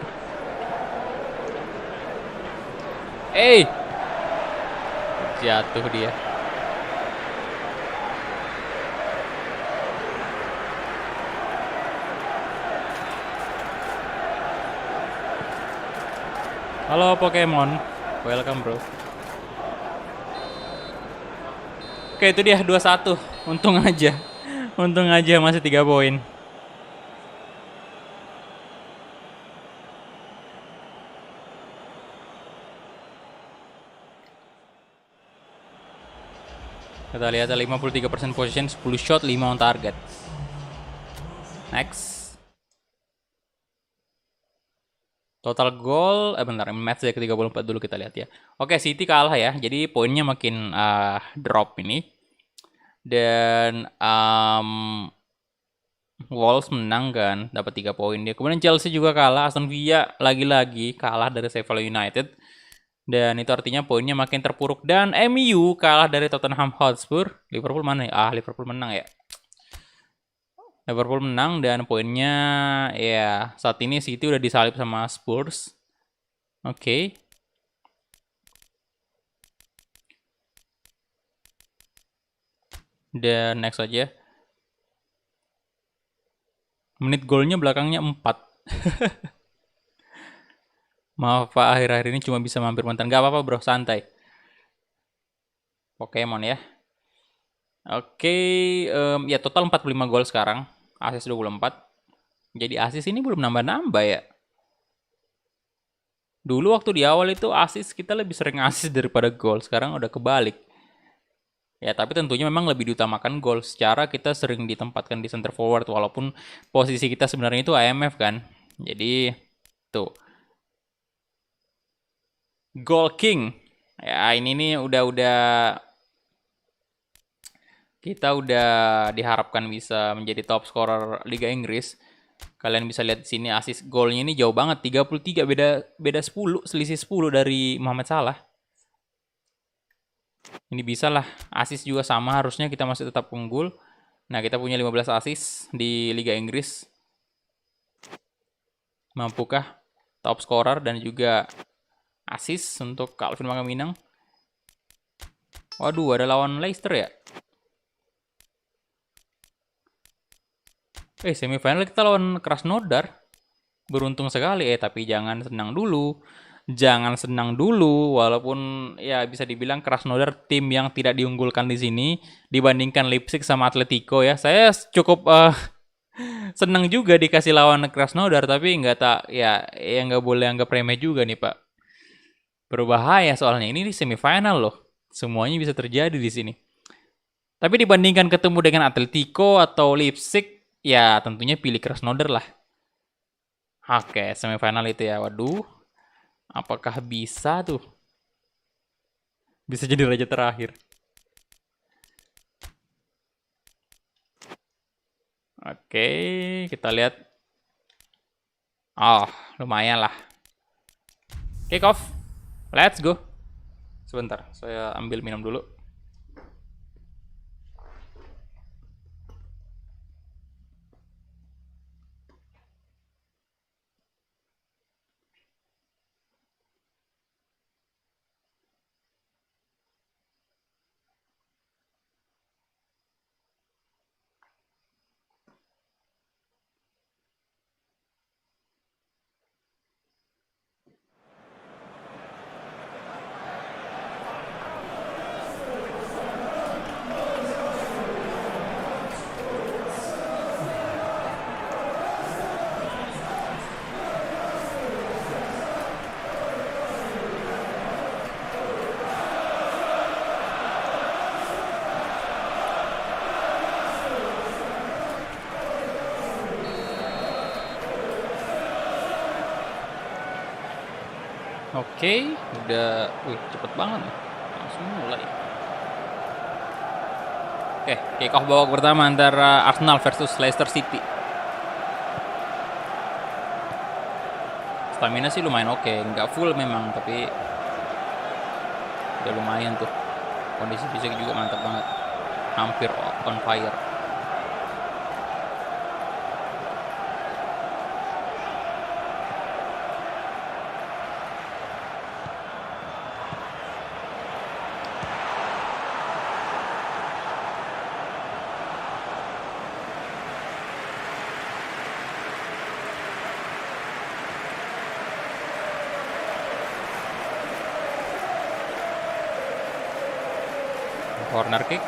A: Jatuh dia. Halo Pokemon, welcome bro. Oke, itu dia 2-1. Untung aja masih 3 poin. Kita lihat 53% possession, 10 shot, 5 on target. Next. Total goal, bentar, match day ke-34 dulu kita lihat ya. Oke, City kalah ya, jadi poinnya makin drop ini. Dan Wolves menang kan, dapat 3 poin dia. Kemudian Chelsea juga kalah, Aston Villa lagi-lagi kalah dari Sheffield United. Dan itu artinya poinnya makin terpuruk. Dan MU kalah dari Tottenham Hotspur. Liverpool mana ya? Liverpool menang ya. Liverpool menang dan poinnya ya saat ini City udah disalip sama Spurs. Oke. Dan next aja. Menit golnya belakangnya 4. Maaf Pak, akhir-akhir ini cuma bisa mampir mantan. Gak apa-apa bro, santai. Pokemon ya. Oke, ya total 45 gol sekarang. Assist 24. Jadi assist ini belum nambah-nambah ya. Dulu waktu di awal itu assist kita lebih sering assist daripada gol. Sekarang udah kebalik. Ya tapi tentunya memang lebih diutamakan gol. Secara kita sering ditempatkan di center forward. Walaupun posisi kita sebenarnya itu IMF kan. Jadi tuh. Goal King. Ya ini nih udah kita udah diharapkan bisa menjadi top scorer Liga Inggris. Kalian bisa lihat di sini assist golnya ini jauh banget, 33, beda 10, selisih 10 dari Mohamed Salah. Ini bisa lah, assist juga sama, harusnya kita masih tetap unggul. Nah, kita punya 15 assist di Liga Inggris. Mampukah top scorer dan juga assist untuk Calvin Mangaminang? Waduh, ada lawan Leicester ya? Semifinal kita lawan Krasnodar. Beruntung sekali, tapi jangan senang dulu. Walaupun ya bisa dibilang Krasnodar tim yang tidak diunggulkan di sini dibandingkan Leipzig sama Atletico ya. Saya cukup senang juga dikasih lawan Krasnodar, tapi nggak boleh anggap remeh juga nih Pak. Berbahaya soalnya ini di semifinal loh. Semuanya bisa terjadi di sini. Tapi dibandingkan ketemu dengan Atletico atau Leipzig, ya tentunya pilih Krasnodar lah. Oke, semifinal itu ya. Waduh, apakah bisa tuh? Bisa jadi raja terakhir. Oke, kita lihat. Oh, lumayan lah. Kick off. Let's go. Sebentar, saya ambil minum dulu. Oke, udah, cepet banget nih. Langsung mulai. Oke, kick off babak pertama antara Arsenal versus Leicester City. Stamina sih lumayan oke, nggak full memang, tapi udah lumayan tuh. Kondisi fisik juga mantap banget, hampir on fire. Corner kick.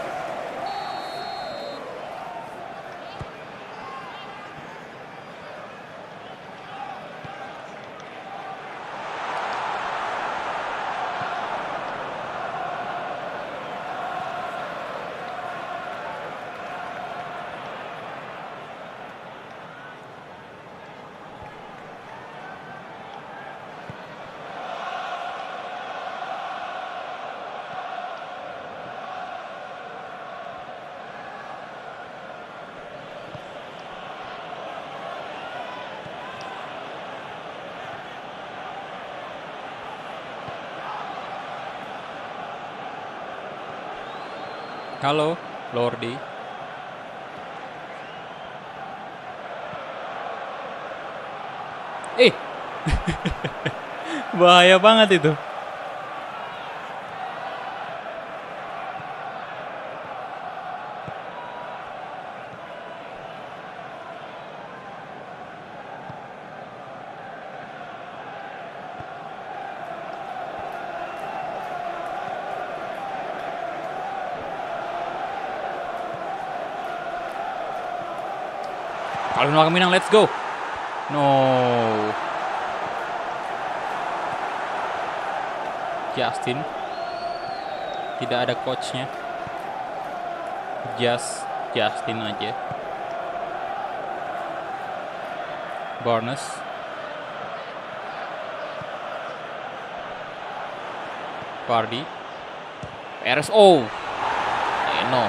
A: Halo, Lordi. Bahaya banget itu. Calvin Wakaminang, let's go. No. Justin. Tidak ada coachnya. Justin aja. Barnes. Vardy. RSO. No.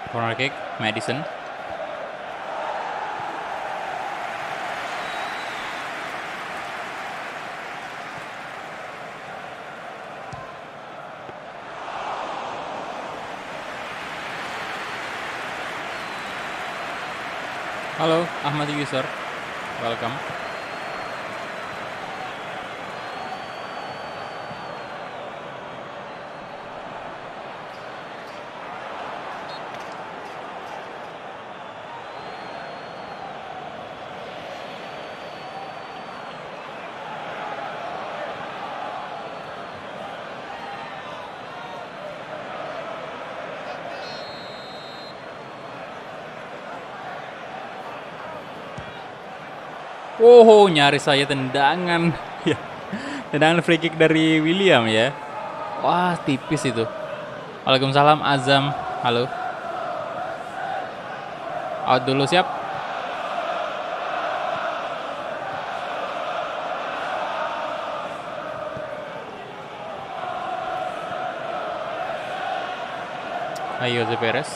A: Corner kick, Madison. Halo, Ahmad User. Welcome. Oh, nyaris saya tendangan. Ya, tendangan free kick dari William ya. Wah, tipis itu. Waalaikumsalam Azam. Halo. Out dulu, siap. Ayo Jose Perez.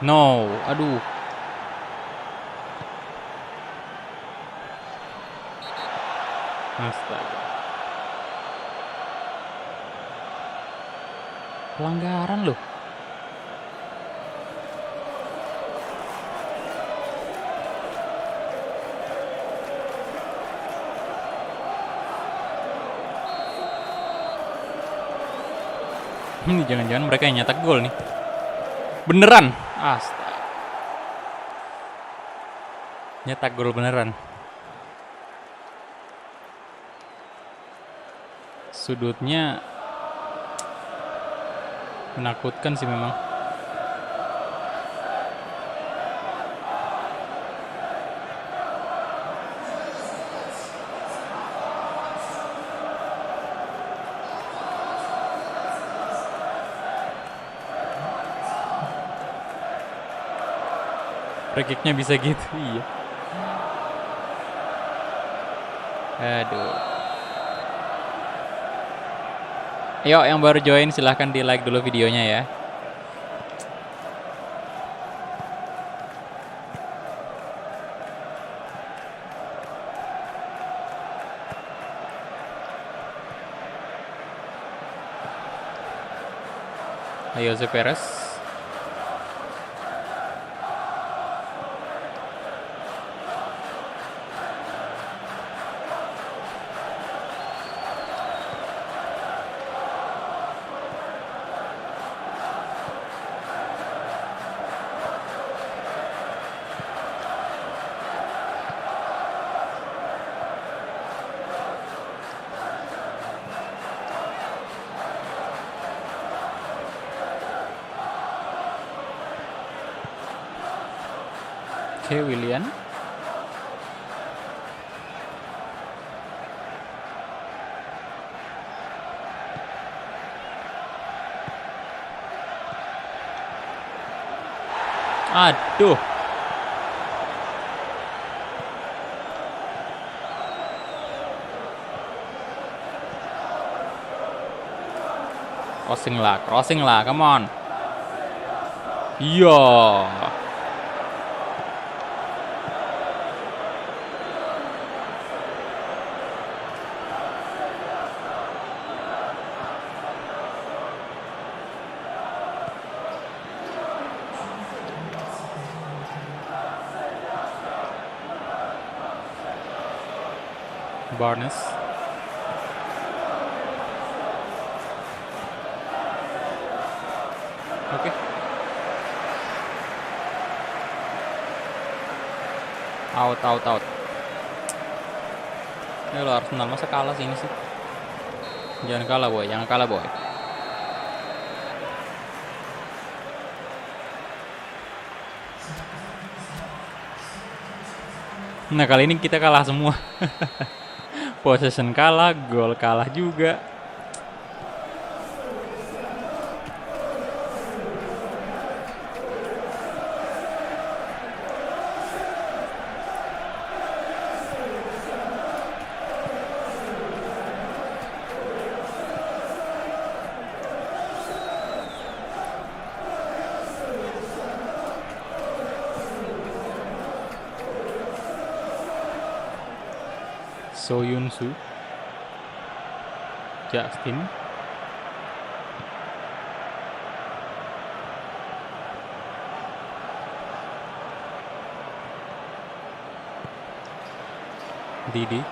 A: No, aduh. Astaga. Pelanggaran loh. Ini jangan-jangan mereka yang nyetak gol nih. Beneran. Astaga. Nyetak gol beneran. Sudutnya menakutkan sih memang. Free kick-nya bisa gitu, iya. Aduh. Yuk, yang baru join silahkan di like dulu videonya ya. Ayo Jose Perez. Oke, William. Aduh. Crossing lah, come on. Iya. Barnes. Oke. Out. Ini lo Arsenal masa kalah sih ini sih. Jangan kalah boy. Nah kali ini kita kalah semua. Possession kalah, gol kalah juga. Soyuncu, Justin, Didi,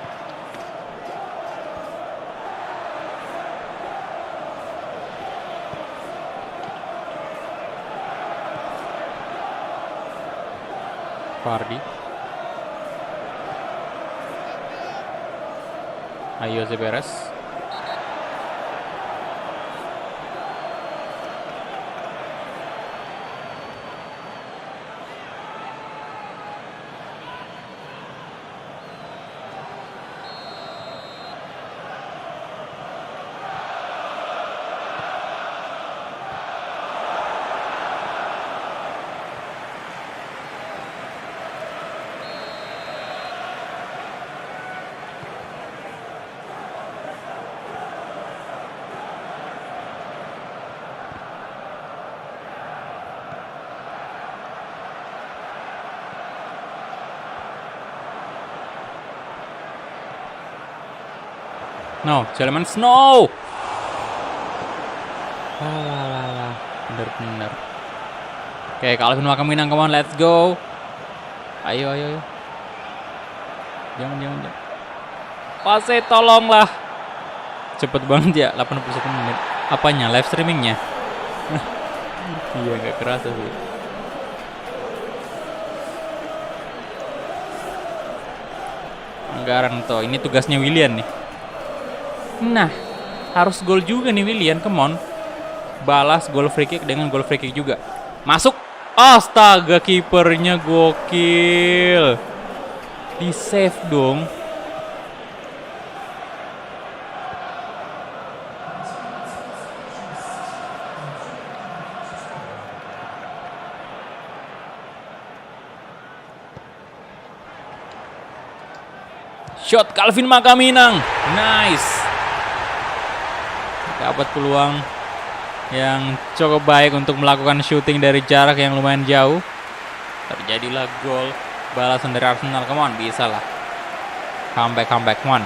A: Fardi, Ayo Zeberes, no, Jellemans, no. Alah, bener. Oke, Calvin Wakaminang, come on, let's go. Ayo. Jangan. Pase, tolonglah. Cepet banget ya, 81 menit. Apanya? Live streamingnya? Iya, nggak kerasa sih. Anggaran toh, ini tugasnya Willian nih. Nah, harus gol juga nih Willian, come on. Balas gol free kick dengan gol free kick juga. Masuk. Astaga, kipernya gokil. Di save dong. Shot Calvin Wakaminang. Nice. Dapat peluang yang cukup baik untuk melakukan shooting dari jarak yang lumayan jauh. Terjadilah gol balasan dari Arsenal. Come on, bisa lah. Comeback, come on.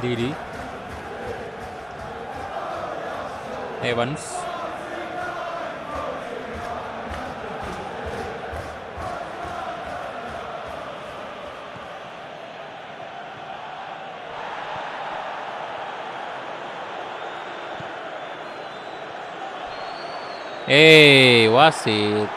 A: Didi, Evans, wasit.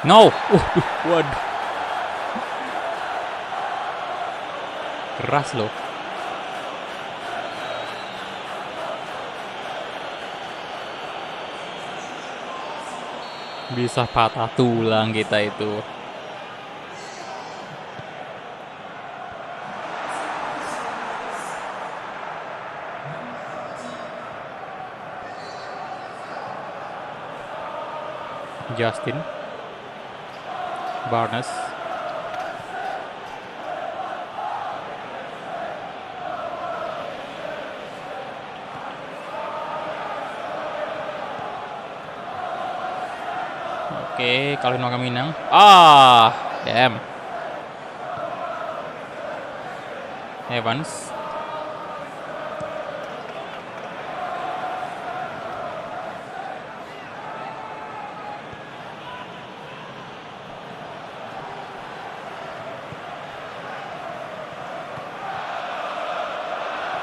A: No, waduh, keras loh. Bisa patah tulang kita itu. Justin, Barnes, oke, Calvin Wakaminang. Damn. Evans,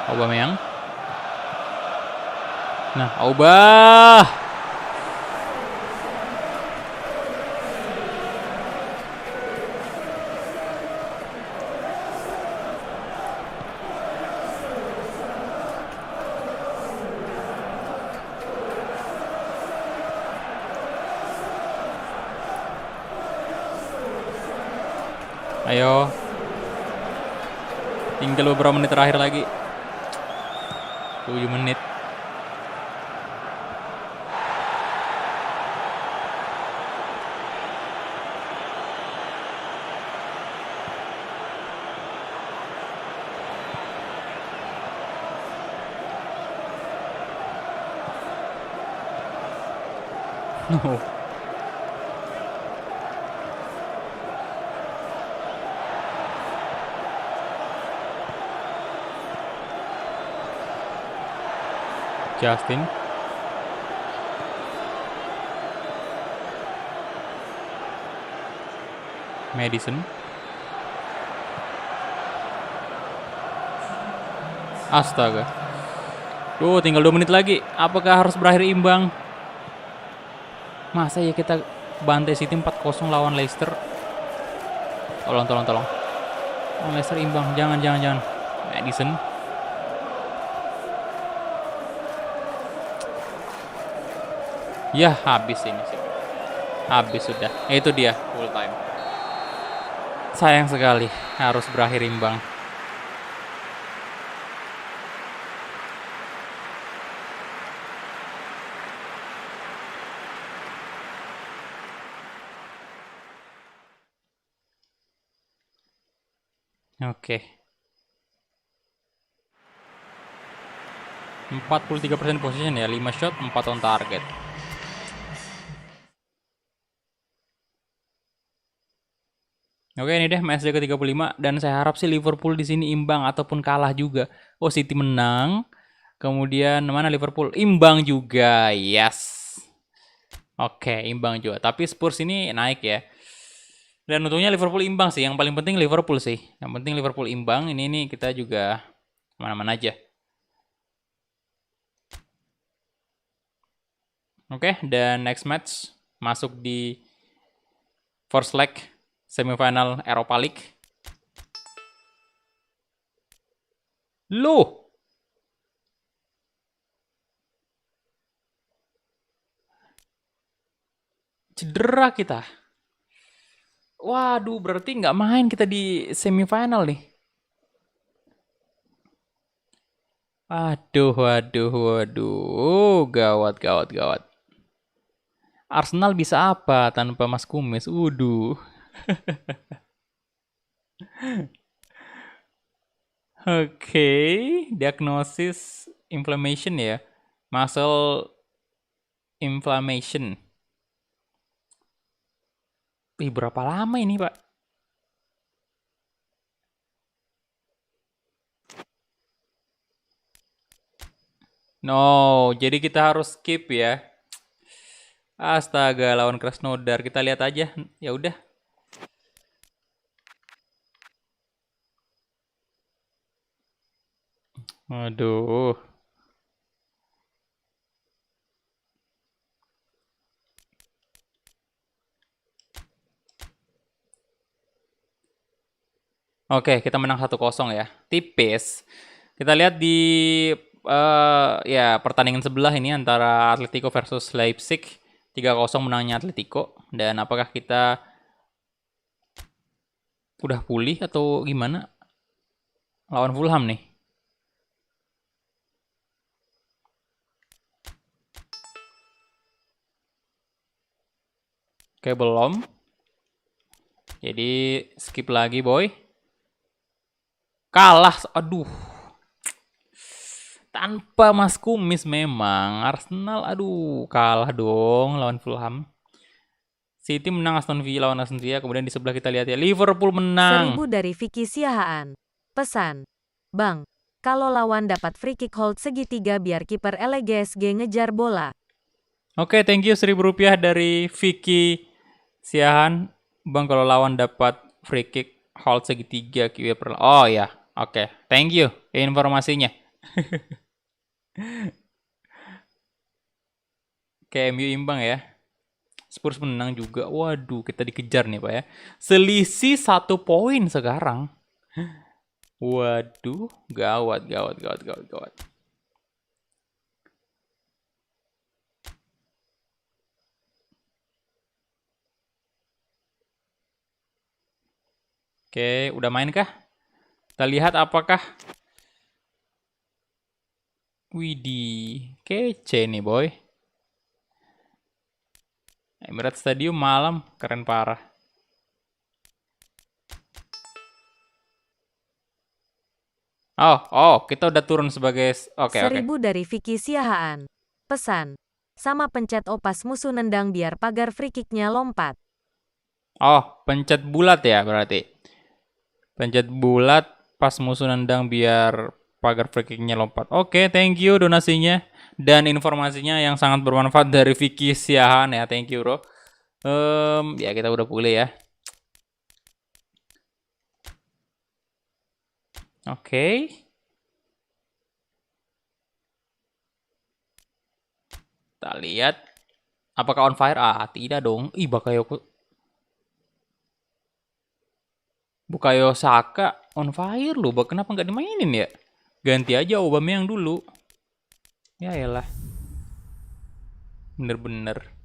A: Aubameyang. Nah, Aubah. Ayo. Tinggal beberapa menit terakhir lagi. 7 menit. No. Justin. Madison. Astaga. Tuh, tinggal 2 menit lagi. Apakah harus berakhir imbang? Masa ya kita bantai City 4-0 lawan Leicester? Tolong. Oh, Leicester imbang. Jangan. Madison. Ya, habis ini sih. Habis sudah. Itu dia, full time. Sayang sekali harus berakhir imbang. Oke. 43% possession ya, 5 shot, 4 on target. Oke, ini deh match day ke-35 dan saya harap sih Liverpool di sini imbang ataupun kalah juga. Oh, City menang. Kemudian mana Liverpool? Imbang juga. Yes. Oke, imbang juga. Tapi Spurs ini naik ya. Dan untungnya Liverpool imbang sih. Yang paling penting Liverpool sih. Yang penting Liverpool imbang. Ini kita juga mana-mana aja. Oke, dan next match masuk di first leg semifinal Europa League. Loh. Cedera kita. Waduh, berarti nggak main kita di semifinal nih. Waduh. Gawat. Arsenal bisa apa tanpa Mas Kumis? Waduh. Oke, diagnosis inflammation ya. Muscle inflammation. Berapa lama ini, Pak? No, jadi kita harus skip ya. Astaga, lawan Krasnodar. Kita lihat aja. Ya udah. Aduh. Oke, kita menang 1-0 ya. Tipis. Kita lihat di ya pertandingan sebelah ini antara Atletico versus Leipzig. 3-0 menangnya Atletico. Dan apakah kita udah pulih atau gimana? Lawan Fulham nih. Oke, belum. Jadi skip lagi, boy. Kalah, aduh. Tanpa Mas Kumis memang. Arsenal, aduh, kalah dong lawan Fulham. City menang lawan Aston Villa. Kemudian di sebelah kita lihat ya, Liverpool menang.
B: 1000 dari Vicky Siahaan. Pesan. Bang, kalau lawan dapat free kick hold segitiga biar kiper LGSG ngejar bola.
A: Oke, thank you 1000 rupiah dari Vicky Siahan. Bang, kalau lawan dapat free kick hold segitiga kiper. Oh ya, oke. Thank you informasinya. Kayak MU imbang ya. Spurs menang juga. Waduh, kita dikejar nih Pak ya. Selisih 1 poin sekarang. Waduh, gawat, gawat, gawat, gawat, gawat. Oke, udah main kah? Kita lihat apakah. Widih, kece nih boy. Emirates Stadium malam, keren parah. Oh, kita udah turun sebagai. Oke.
B: 1000 dari Vicky Siahaan. Pesan. Sama pencet opas musuh nendang biar pagar free kick-nya lompat.
A: Oh, pencet bulat ya berarti. Pencet bulat pas musuh nendang biar pagar free kick-nya lompat. Oke, thank you donasinya dan informasinya yang sangat bermanfaat dari Vicky Siahan ya. Thank you, bro. Ya kita udah pulih ya. Oke. Kita lihat apakah on fire? Tidak dong. Ih, Bukayo Saka on fire loh. Kenapa nggak dimainin ya? Ganti aja Aubameyang dulu. Ya elah. Bener-bener.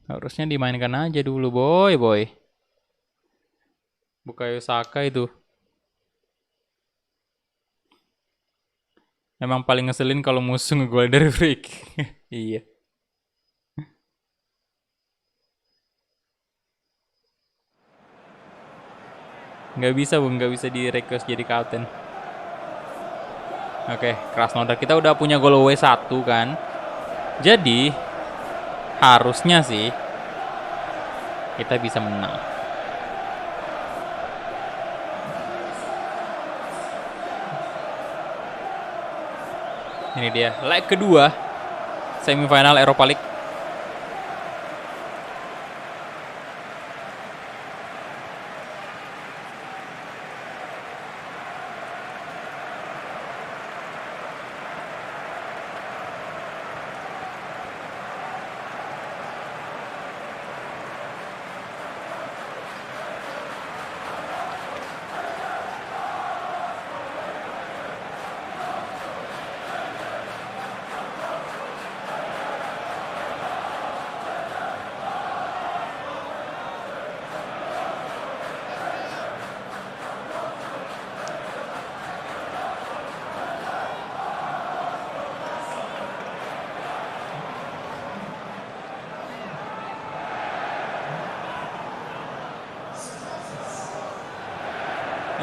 A: Harusnya dimainkan aja dulu, boy. Bukayo Saka itu. Emang paling ngeselin kalau musuh ngegol dari free kick. Iya. Nggak bisa, Bung. Nggak bisa di request jadi kapten. Oke, Krasnodar. Kita udah punya gol W1 kan. Jadi, harusnya sih kita bisa menang. Ini dia, leg kedua semifinal Europa League.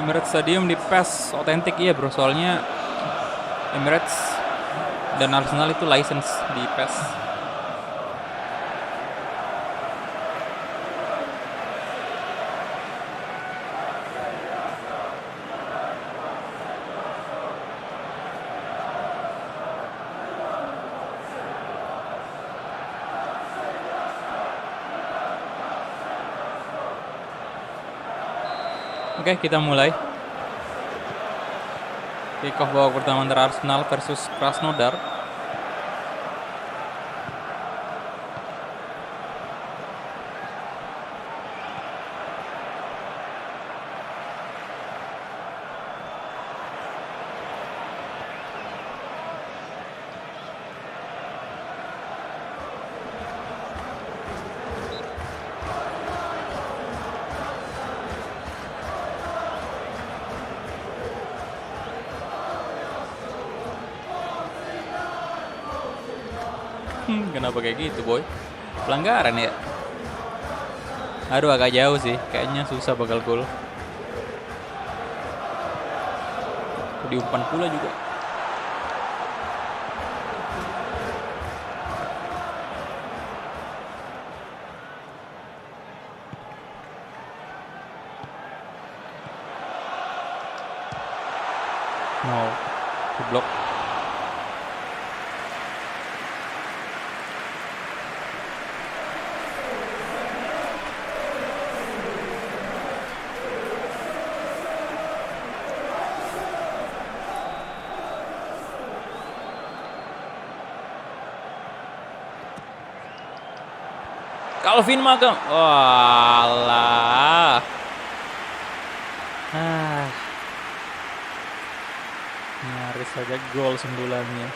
A: Emirates Stadium di PES otentik iya bro, soalnya Emirates dan Arsenal itu license di PES. Oke, kita mulai. Kick off babak pertama antara Arsenal versus Krasnodar. Kenapa kayak gitu, boy? Pelanggaran ya? Aduh, agak jauh sih. Kayaknya susah bakal gol. Di umpan pula juga. No, blok. Calvin Magam. Walah. Nyaris saja gol sembulannya.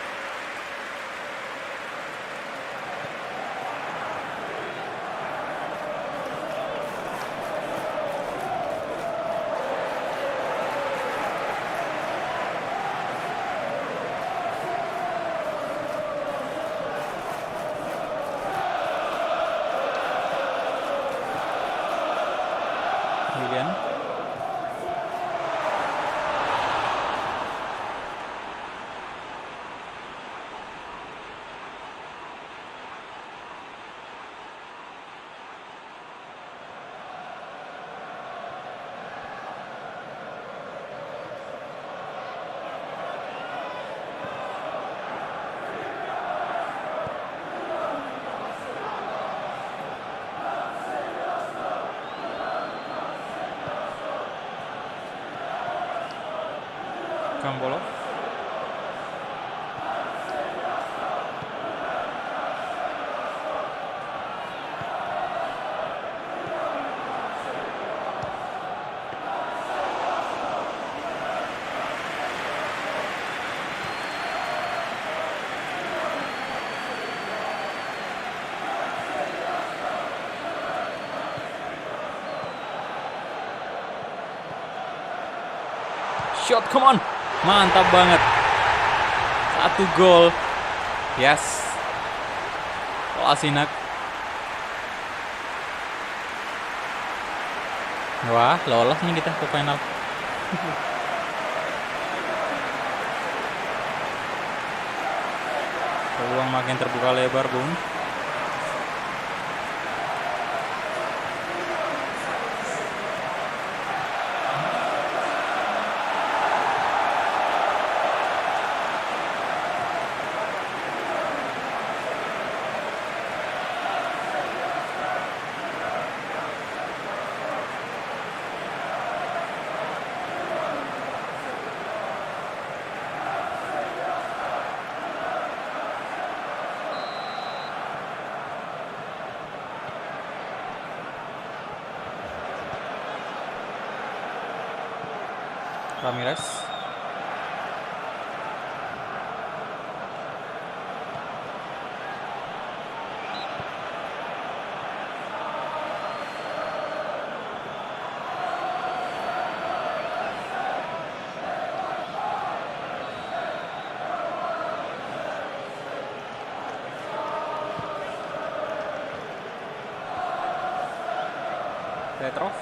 A: Willian. Kambolo. Shot, come on. Mantap banget. 1 gol. Yes. Kolasinac. Wah, lolos nih kita ke final. Peluang makin terbuka lebar, Bung. Ramirez. Petrov.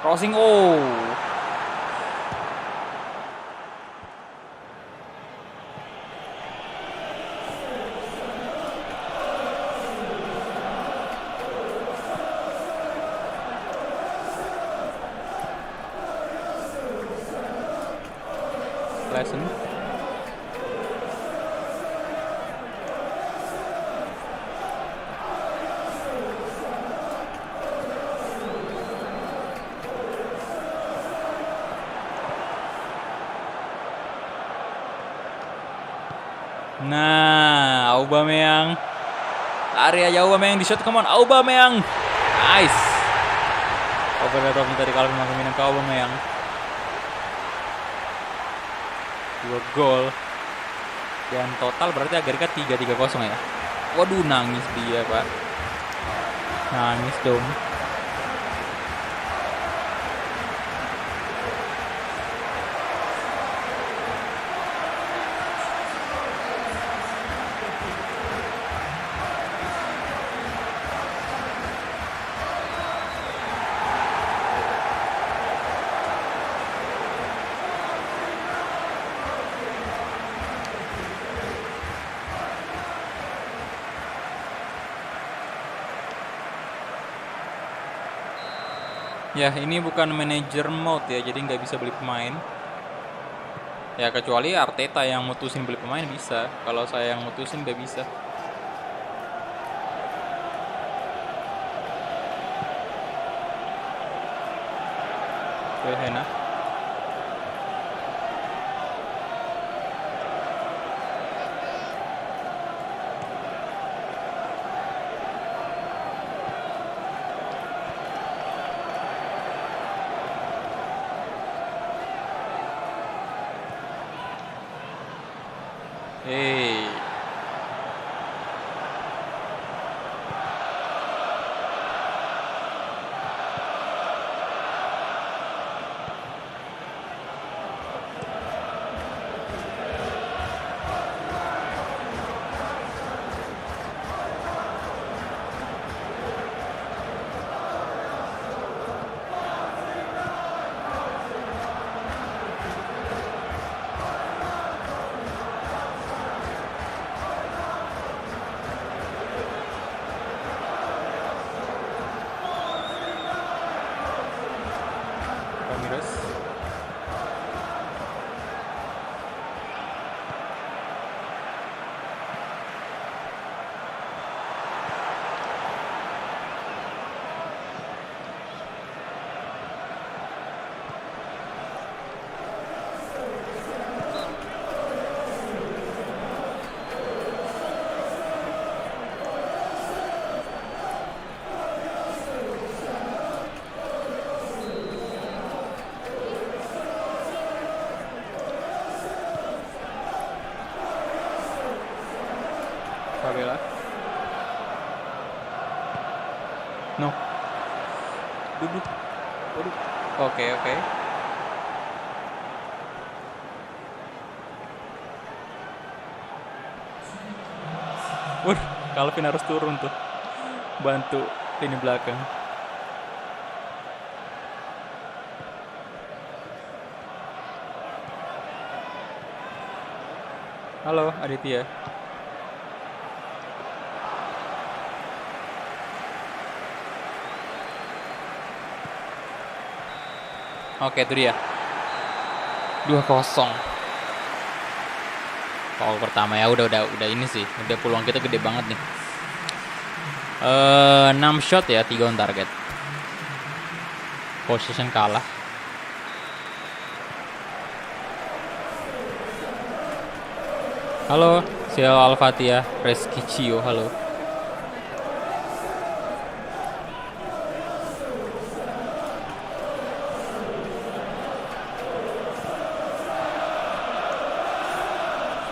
A: Crossing, oh. Lesson. Nah, Aubameyang. Area jauh, Aubameyang di shot, come on, Aubameyang. Nice. Over the top dari Calvin Magam ke Aubameyang. 2 gol. Dan total berarti agregat 3-3-0 ya. Waduh, nangis dia, Pak. Nangis dong. Ya, ini bukan manager mode ya, jadi nggak bisa beli pemain. Ya kecuali Arteta yang mutusin beli pemain bisa. Kalau saya yang mutusin nggak bisa. Wilhena. Hey. Ramirez. Fabela. No. Duduk. Waduh. Oke, oke. Waduh, Calvin harus turun tuh. Bantu lini belakang. Halo, Aditya. Oke, itu dia. 2-0. Kalau pertama ya udah ini sih. Udah peluang kita gede banget nih. 6 shot ya, 3 on target. Possession kalah. Halo, Sial Al-Fatihah, Reski Cio, halo.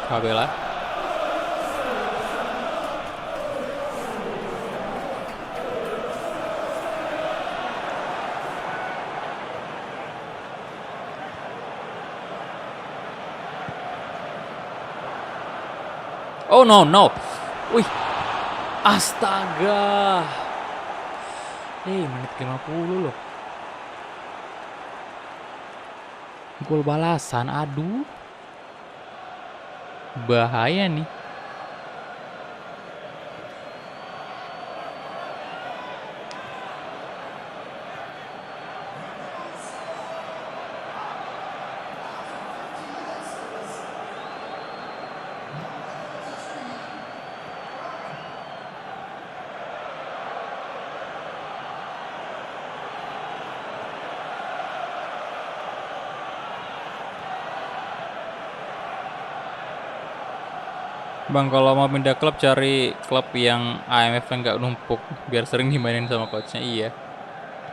A: Fabela. Oh no, no. Wih. Astaga. Menit 50 loh. Gol balasan, aduh. Bahaya nih. Bang, kalau mau pindah klub cari klub yang AMF yang nggak numpuk biar sering dimainin sama coachnya. Iya.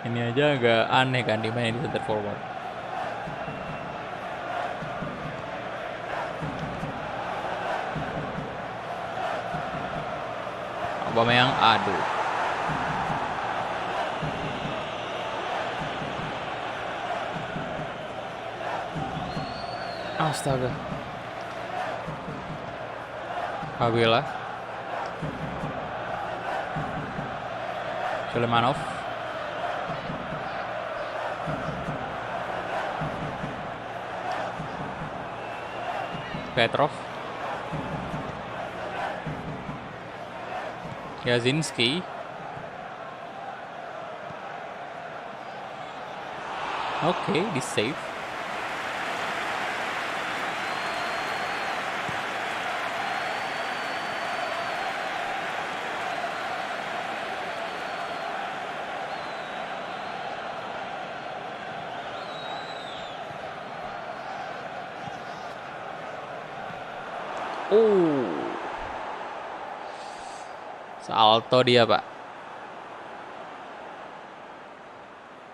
A: Ini aja agak aneh kan dimainin di center forward. Aubameyang, aduh. Astaga. Fabela. Sulemanov. Petrov. Yazinski. Oke, di save. Oh, salto dia pak.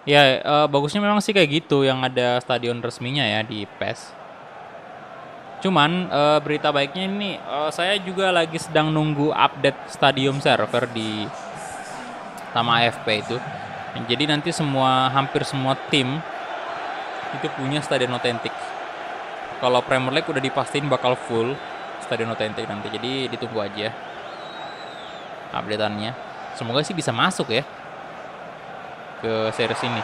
A: Ya, bagusnya memang sih kayak gitu yang ada stadion resminya ya di PES. Cuman berita baiknya ini saya juga lagi sedang nunggu update stadium server di Tama AFP itu. Jadi nanti hampir semua tim itu punya stadion otentik. Kalau Premier League udah dipastiin bakal full stadion otentik nanti. Jadi ditunggu aja updateannya. Semoga sih bisa masuk ya ke series ini.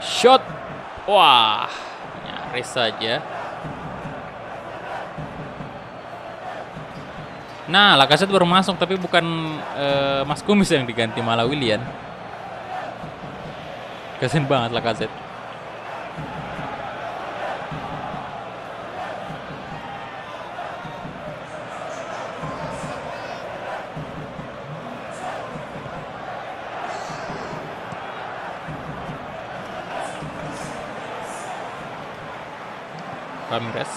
A: Shot. Wah, nyaris saja. Nah, Lacazette baru masuk tapi bukan Mas Kumis yang diganti, malah Willian. Kasian banget Lacazette. Ramirez.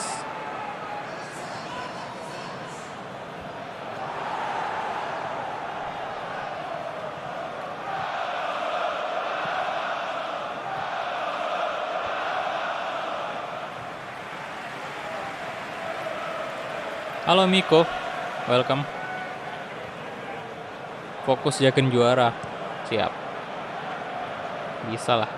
A: Halo Miko, welcome. Fokus yakin juara. Siap. Bisa lah.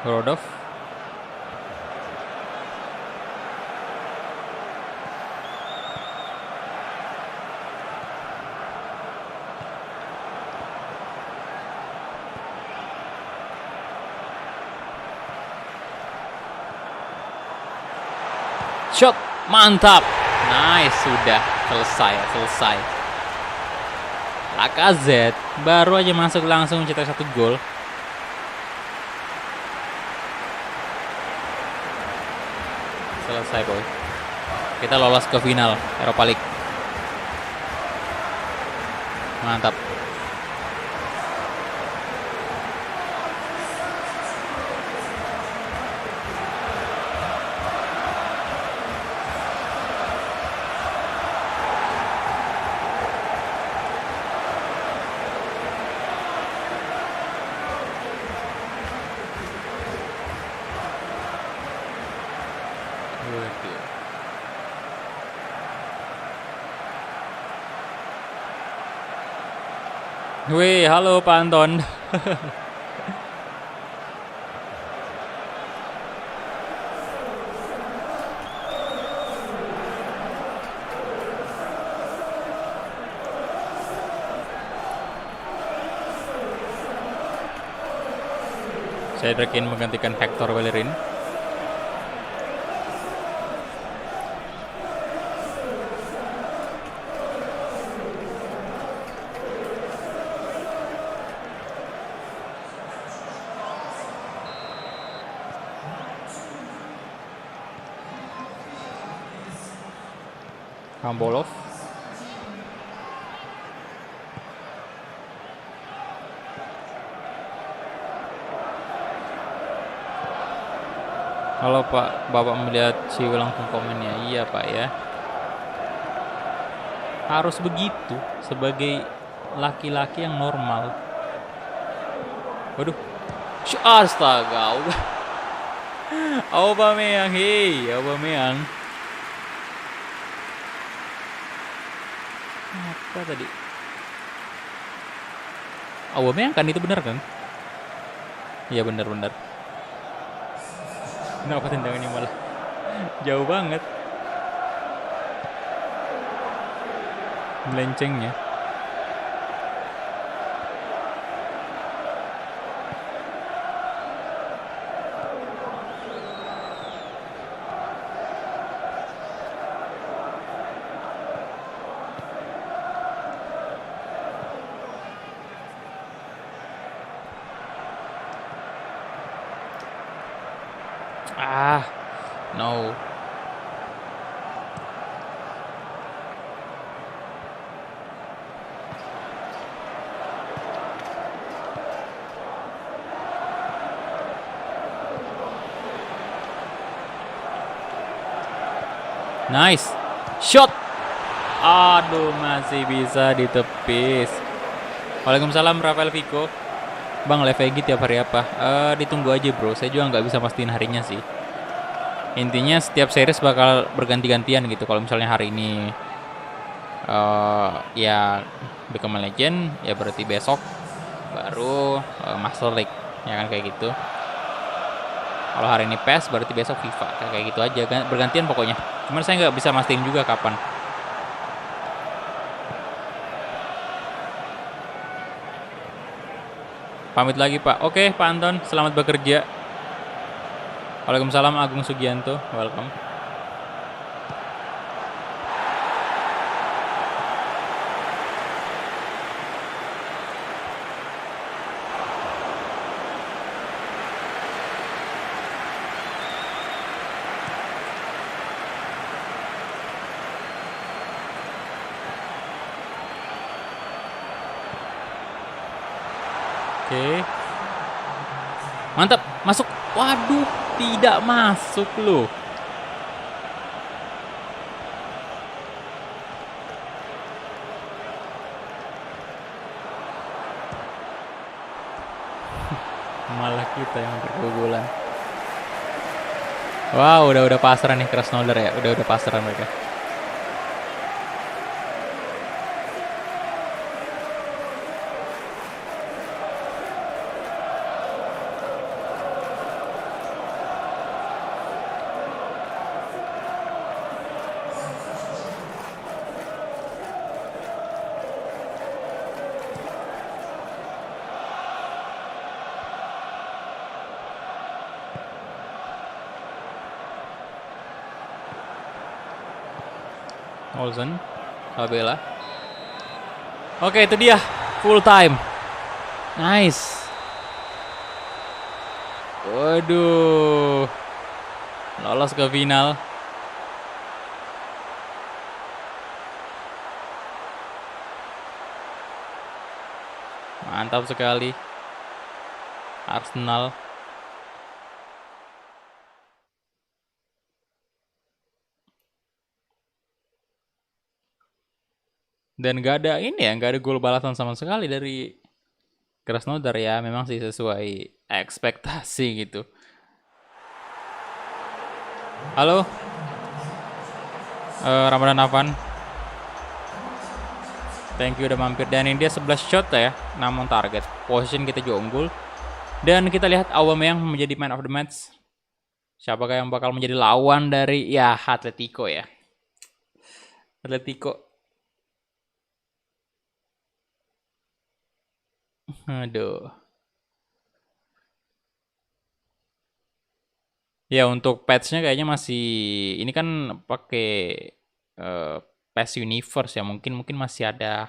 A: Rodov. Shot, mantap. Nice, sudah selesai. Lacazette baru aja masuk langsung cetak 1 gol. Selesai boy. Kita lolos ke final Europa League. Mantap. Wih, halo Pak Anton. Saya Drakin menggantikan Hector Bellerin. Kambolov. Halo Pak, Bapak melihat Ciwi langsung komennya. Iya Pak ya. Harus begitu sebagai laki-laki yang normal. Waduh. Astaga. Aubameyang, hei, Aubameyang. Apa tadi? Aubameyang kan itu benar kan? Iya benar. Kenapa tendangannya malah jauh banget melencengnya. No. Nice. Shot. Aduh, masih bisa ditepis. Waalaikumsalam Rafael Vico. Bang, live Egi tiap hari apa? Ditunggu aja bro, saya juga nggak bisa pastiin harinya sih. Intinya setiap series bakal berganti-gantian gitu. Kalau misalnya hari ini ya Become a Legend, ya berarti besok baru Master League, ya kan kayak gitu. Kalau hari ini PES berarti besok FIFA, kayak gitu aja, bergantian pokoknya. Cuman saya nggak bisa mastiin juga kapan. Pamit lagi Pak. Oke Pak Anton, selamat bekerja. Waalaikumsalam Agung Sugianto, welcome. Oke. Mantap, masuk. Waduh, tidak masuk loh. Malah kita yang kebobolan. Wow, udah pasaran nih Krasnodar ya. Udah pasaran mereka. Olsen, Fabela. Oke, itu dia full time. Nice. Waduh, lolos ke final. Mantap sekali. Arsenal. Dan gak ada ini ya, gak ada gol balasan sama sekali dari Krasnodar ya. Memang sih sesuai ekspektasi gitu. Halo, Ramadan Afan. Thank you udah mampir. Dan ini dia 11 shot ya, namun target. Position kita juga unggul. Dan kita lihat Aubameyang menjadi man of the match. Siapakah yang bakal menjadi lawan dari ya Atletico ya. Atletico. Aduh. Ya untuk patchnya kayaknya masih ini kan pakai PES Universe ya, mungkin masih ada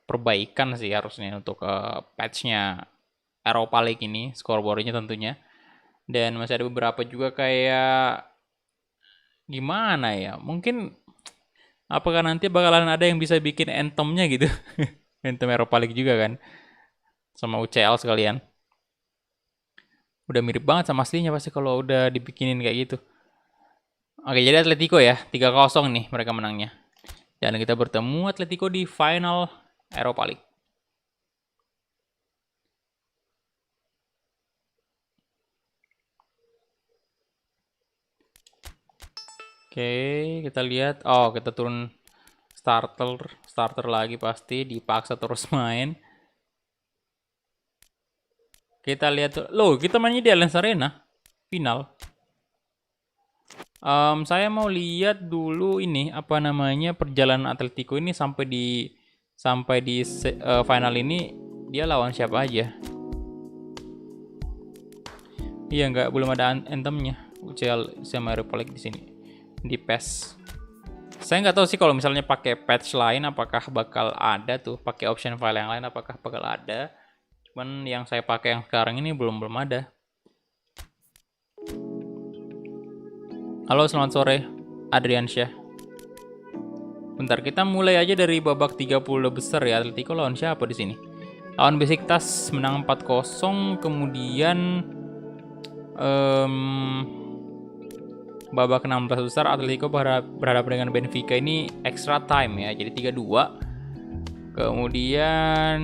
A: perbaikan sih harusnya untuk patchnya Europa League ini, scoreboardnya tentunya. Dan masih ada beberapa juga kayak gimana ya, mungkin apakah nanti bakalan ada yang bisa bikin anthemnya gitu. Anthem Europa League juga kan, sama UCL sekalian. Udah mirip banget sama aslinya pasti kalau udah dibikinin kayak gitu. Oke, jadi Atletico ya, 3-0 nih mereka menangnya. Dan kita bertemu Atletico di final Europa League. Oke, kita lihat. Oh, kita turun starter lagi pasti, dipaksa terus main. Kita lihat loh, kita mainnya di Allianz Arena final. Saya mau lihat dulu ini apa namanya perjalanan Atletico ini sampai di final ini dia lawan siapa aja. Iya belum ada anthemnya UCL sama Europa League di sini di PES. Saya nggak tahu sih kalau misalnya pakai patch lain apakah bakal ada tuh, pakai option file yang lain apakah bakal ada. Cuman yang saya pakai yang sekarang ini belum ada. Halo, selamat sore Adrian Syah. Bentar, kita mulai aja dari babak 30 besar ya. Atletico lawan siapa di sini? Lawan Besiktas menang 4-0, kemudian babak 16 besar Atletico berhadapan dengan Benfica ini extra time ya, jadi 3-2. Kemudian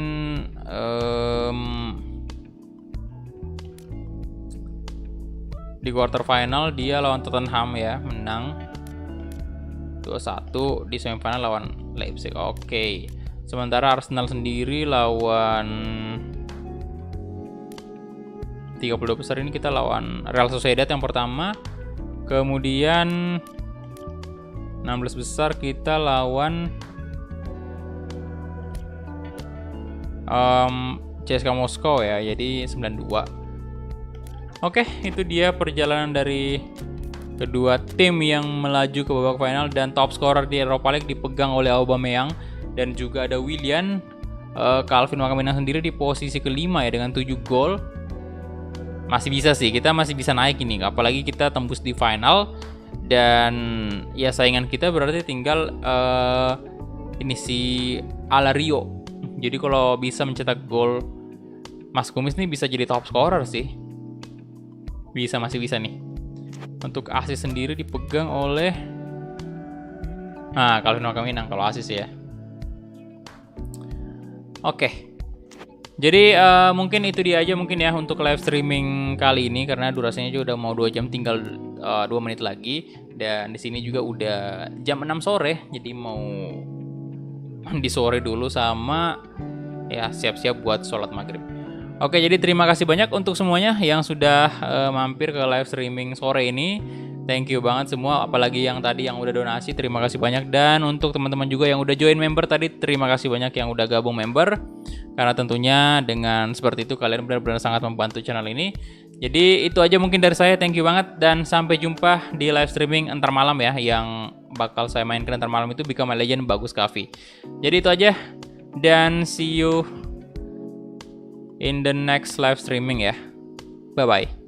A: di quarter final dia lawan Tottenham ya, menang 2-1. Di semifinal lawan Leipzig. Oke. Sementara Arsenal sendiri lawan 32 besar ini kita lawan Real Sociedad yang pertama. Kemudian 16 besar kita lawan CSKA Moskow ya, jadi 92. Oke, itu dia perjalanan dari kedua tim yang melaju ke babak final, dan top scorer di Europa League dipegang oleh Aubameyang dan juga ada Willian. Calvin Wakaminang sendiri di posisi kelima ya dengan 7 gol. Masih bisa sih, kita masih bisa naik ini, apalagi kita tembus di final. Dan ya saingan kita berarti tinggal ini si Alario. Jadi kalau bisa mencetak gol, Mas Kumis nih bisa jadi top scorer sih. Masih bisa nih. Untuk assist sendiri dipegang oleh Calvin Wakaminang kalau assist ya. Oke. Jadi mungkin itu dia aja mungkin ya untuk live streaming kali ini, karena durasinya juga udah mau 2 jam, tinggal 2 menit lagi. Dan di sini juga udah jam 6 sore, jadi mau di sore dulu sama ya siap-siap buat sholat maghrib. Oke, jadi terima kasih banyak untuk semuanya yang sudah mampir ke live streaming sore ini. Thank you banget semua, apalagi yang tadi yang udah donasi, terima kasih banyak. Dan untuk teman-teman juga yang udah join member tadi, terima kasih banyak yang udah gabung member. Karena tentunya dengan seperti itu kalian benar-benar sangat membantu channel ini. Jadi itu aja mungkin dari saya, thank you banget. Dan sampai jumpa di live streaming entar malam ya, yang bakal saya mainkan entar malam itu Become a Legend Bagus Coffee. Jadi itu aja, dan see you in the next live streaming ya. Bye-bye.